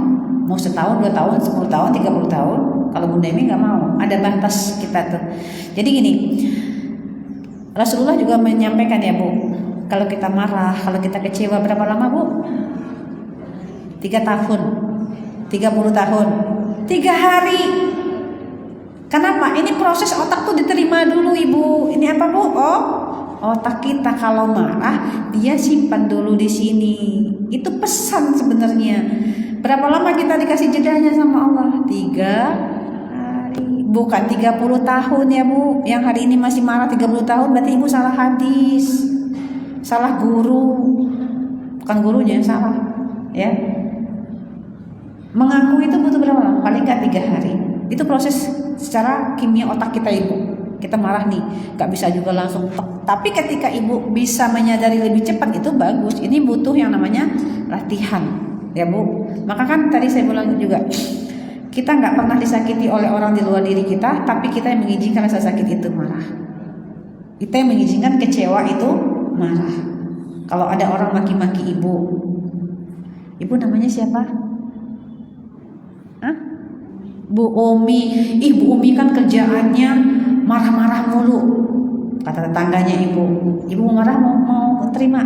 Mau setahun, 2 tahun, 10 tahun, 30 tahun. Kalau Bunda Emi nggak mau, ada batas kita tuh. Jadi gini, Rasulullah juga menyampaikan ya Bu, kalau kita marah, kalau kita kecewa berapa lama Bu? 3 tahun, 30 tahun, 3 hari. Kenapa? Ini proses otak tuh diterima dulu Ibu. Ini apa Bu? Oh, otak kita kalau marah dia simpan dulu di sini. Itu pesan sebenarnya. Berapa lama kita dikasih jedanya sama Allah? 3 hari. Bukan 30 tahun ya Bu. Yang hari ini masih marah 30 tahun berarti Ibu salah hadis. Salah guru. Bukan gurunya, salah. Ya. Mengaku itu butuh berapa lama? Paling nggak 3 hari. Itu proses secara kimia otak kita ibu. Kita marah nih, nggak bisa juga langsung tek. Tapi ketika ibu bisa menyadari lebih cepat itu bagus. Ini butuh yang namanya latihan, ya bu. Maka kan tadi saya bilang juga, kita nggak pernah disakiti oleh orang di luar diri kita, tapi kita yang mengizinkan rasa sakit itu marah. Kita yang mengizinkan kecewa itu marah. Kalau ada orang maki-maki ibu namanya siapa? Bu Umi. Bu Umi kan kerjaannya marah-marah mulu. Kata tetangganya ibu mau marah mau terima?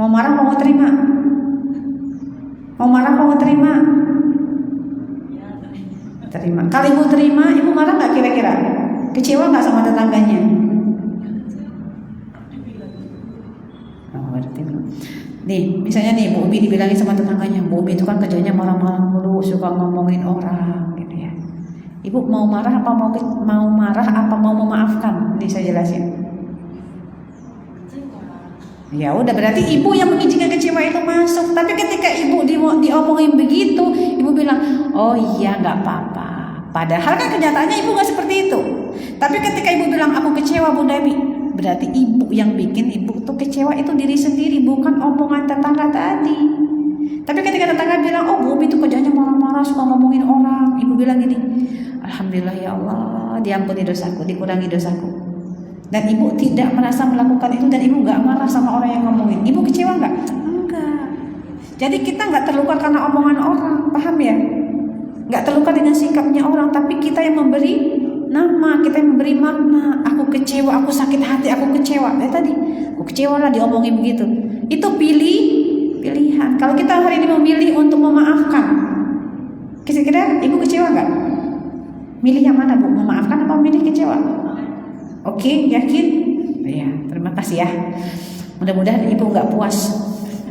Mau marah mau terima? Mau marah mau terima? Terima. Kalau ibu terima, ibu marah nggak kira-kira? Kecewa nggak sama tetangganya? Nih, misalnya nih Bu Umi dibilangin sama tetangganya, Bu Umi itu kan kerjanya marah-marah mulu, suka ngomongin orang, gitu ya. Ibu mau marah apa mau marah apa mau memaafkan? Ini saya jelasin. Ya udah, berarti ibu yang mengizinkan kecewa itu masuk. Tapi ketika ibu diomongin begitu, ibu bilang, oh iya nggak apa-apa. Padahal kan kenyataannya ibu nggak seperti itu. Tapi ketika ibu bilang aku kecewa Bu Demi, berarti ibu yang bikin ibu tuh kecewa itu diri sendiri, bukan omongan tetangga tadi. Tapi ketika tetangga bilang, oh Bu itu kerjanya marah-marah, suka ngomongin orang, ibu bilang gini, alhamdulillah ya Allah, diampuni dosaku, dikurangi dosaku. Dan ibu tidak merasa melakukan itu, dan ibu nggak marah sama orang yang ngomongin. Ibu kecewa nggak? Enggak. Jadi kita nggak terluka karena omongan orang, paham ya? Nggak terluka dengan sikapnya orang, tapi kita yang memberi nama, kita yang memberi makna. Aku kecewa, aku sakit hati, aku kecewa. Tadi aku kecewa lah diomongin begitu. Itu pilihan. Kalau kita hari ini memilih untuk memaafkan, kira-kira ibu kecewa nggak? Milih yang mana Bu? Memaafkan atau milih kecewa? Oke, yakin? Ya, terima kasih ya. Mudah-mudahan ibu nggak puas,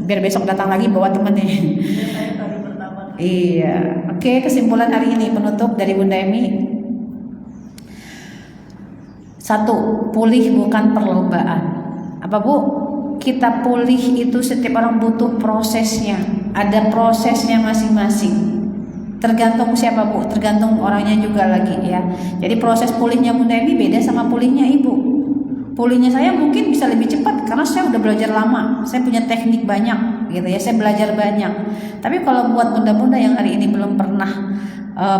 biar besok datang lagi bawa temennya. Iya, oke. Kesimpulan hari ini penutup dari Bunda Emi. 1. Pulih bukan perlombaan. Apa Bu? Kita pulih itu setiap orang butuh prosesnya. Ada prosesnya masing-masing. Tergantung siapa Bu, tergantung orangnya juga lagi ya. Jadi proses pulihnya Bunda Emi beda sama pulihnya Ibu. Pulihnya saya mungkin bisa lebih cepat karena saya udah belajar lama. Saya punya teknik banyak gitu ya, saya belajar banyak. Tapi kalau buat bunda-bunda yang hari ini belum pernah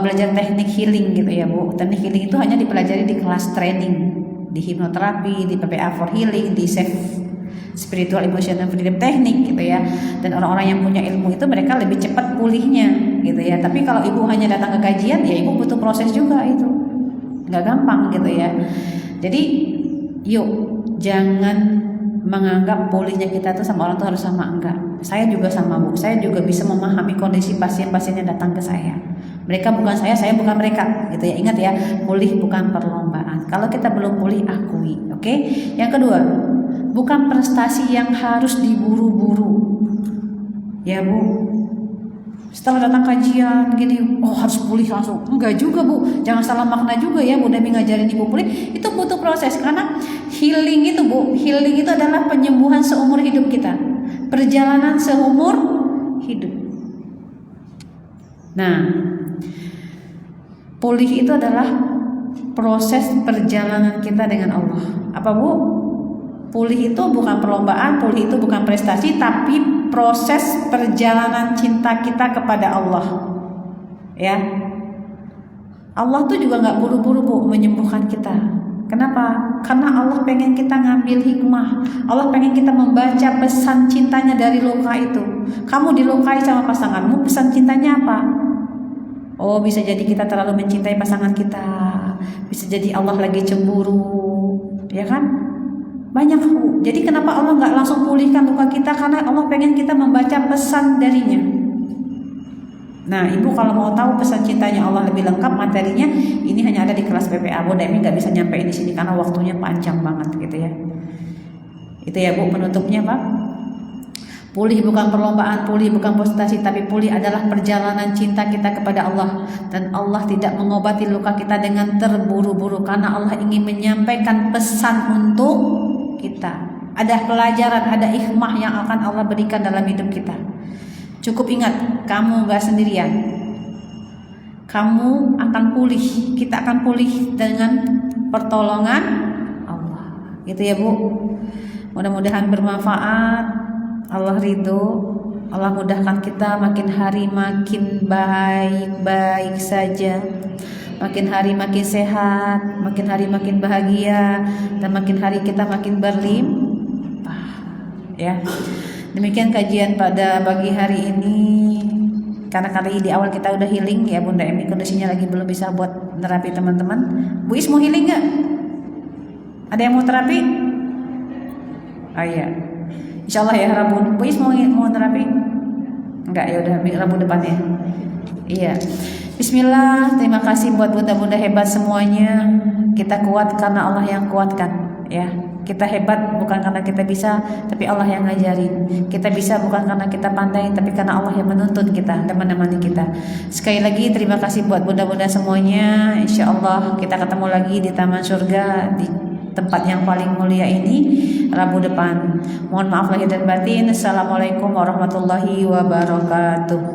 belajar teknik healing gitu ya Bu. Teknik healing itu hanya dipelajari di kelas training, di hipnoterapi, di PPA for healing, di safe spiritual emotional freedom teknik gitu ya. Dan orang-orang yang punya ilmu itu mereka lebih cepat pulihnya gitu ya. Tapi kalau ibu hanya datang ke kajian ya ibu butuh proses juga, itu nggak gampang gitu ya. Jadi yuk jangan menganggap pulihnya kita tuh sama orang tuh harus sama, enggak. Saya juga sama Bu, saya juga bisa memahami kondisi pasien-pasien yang datang ke saya. Mereka bukan saya bukan mereka gitu ya. Ingat ya, pulih bukan perlombaan. Kalau kita belum pulih, akui. Oke? Yang kedua, bukan prestasi yang harus diburu-buru. Ya Bu, setelah datang kajian gini, oh harus pulih langsung. Enggak juga Bu, jangan salah makna juga ya. Bu Demi ngajarin ibu pulih, itu butuh proses. Karena healing itu Bu, healing itu adalah penyembuhan seumur hidup kita. Perjalanan seumur hidup. Nah, pulih itu adalah proses perjalanan kita dengan Allah. Apa Bu? Pulih itu bukan perlombaan, pulih itu bukan prestasi, tapi proses perjalanan cinta kita kepada Allah. Ya, Allah tuh juga nggak buru-buru Bu menyembuhkan kita. Kenapa? Karena Allah pengen kita ngambil hikmah. Allah pengen kita membaca pesan cintanya dari luka itu. Kamu dilukai sama pasanganmu, pesan cintanya apa? Oh, bisa jadi kita terlalu mencintai pasangan kita. Bisa jadi Allah lagi cemburu, ya kan? Banyak Bu. Jadi kenapa Allah nggak langsung pulihkan luka kita? Karena Allah pengen kita membaca pesan darinya. Nah, ibu kalau mau tahu pesan cintanya Allah lebih lengkap materinya, ini hanya ada di kelas PPA. Bu Demi nggak bisa nyampein di sini karena waktunya panjang banget gitu ya. Itu ya Bu penutupnya Pak. Pulih bukan perlombaan, pulih bukan prestasi, tapi pulih adalah perjalanan cinta kita kepada Allah. Dan Allah tidak mengobati luka kita dengan terburu-buru, karena Allah ingin menyampaikan pesan untuk kita. Ada pelajaran, ada hikmah yang akan Allah berikan dalam hidup kita. Cukup ingat, kamu gak sendirian. Kamu akan pulih, kita akan pulih dengan pertolongan Allah. Gitu ya Bu. Mudah-mudahan bermanfaat. Allah ridho. Allah mudahkan kita makin hari makin baik-baik saja. Makin hari makin sehat, makin hari makin bahagia, dan makin hari kita makin berlimpah. Ya. Demikian kajian pada pagi hari ini. Karena kali di awal kita udah healing ya Bunda Emi, kondisinya lagi belum bisa buat terapi teman-teman. Bu Is mau healing nggak? Ada yang mau terapi? Oh iya. Insya Allah ya Rabu. Bu Is mau terapi? Enggak, ya udah Rabu depan ya. Iya. Bismillah. Terima kasih buat bunda-bunda hebat semuanya. Kita kuat karena Allah yang kuatkan ya. Kita hebat bukan karena kita bisa, tapi Allah yang ngajarin. Kita bisa bukan karena kita pandai, tapi karena Allah yang menuntun kita dan menemani kita. Sekali lagi terima kasih buat bunda-bunda semuanya. Insya Allah kita ketemu lagi di Taman Surga, di tempat yang paling mulia ini Rabu depan. Mohon maaf lahir dan batin. Assalamualaikum warahmatullahi wabarakatuh.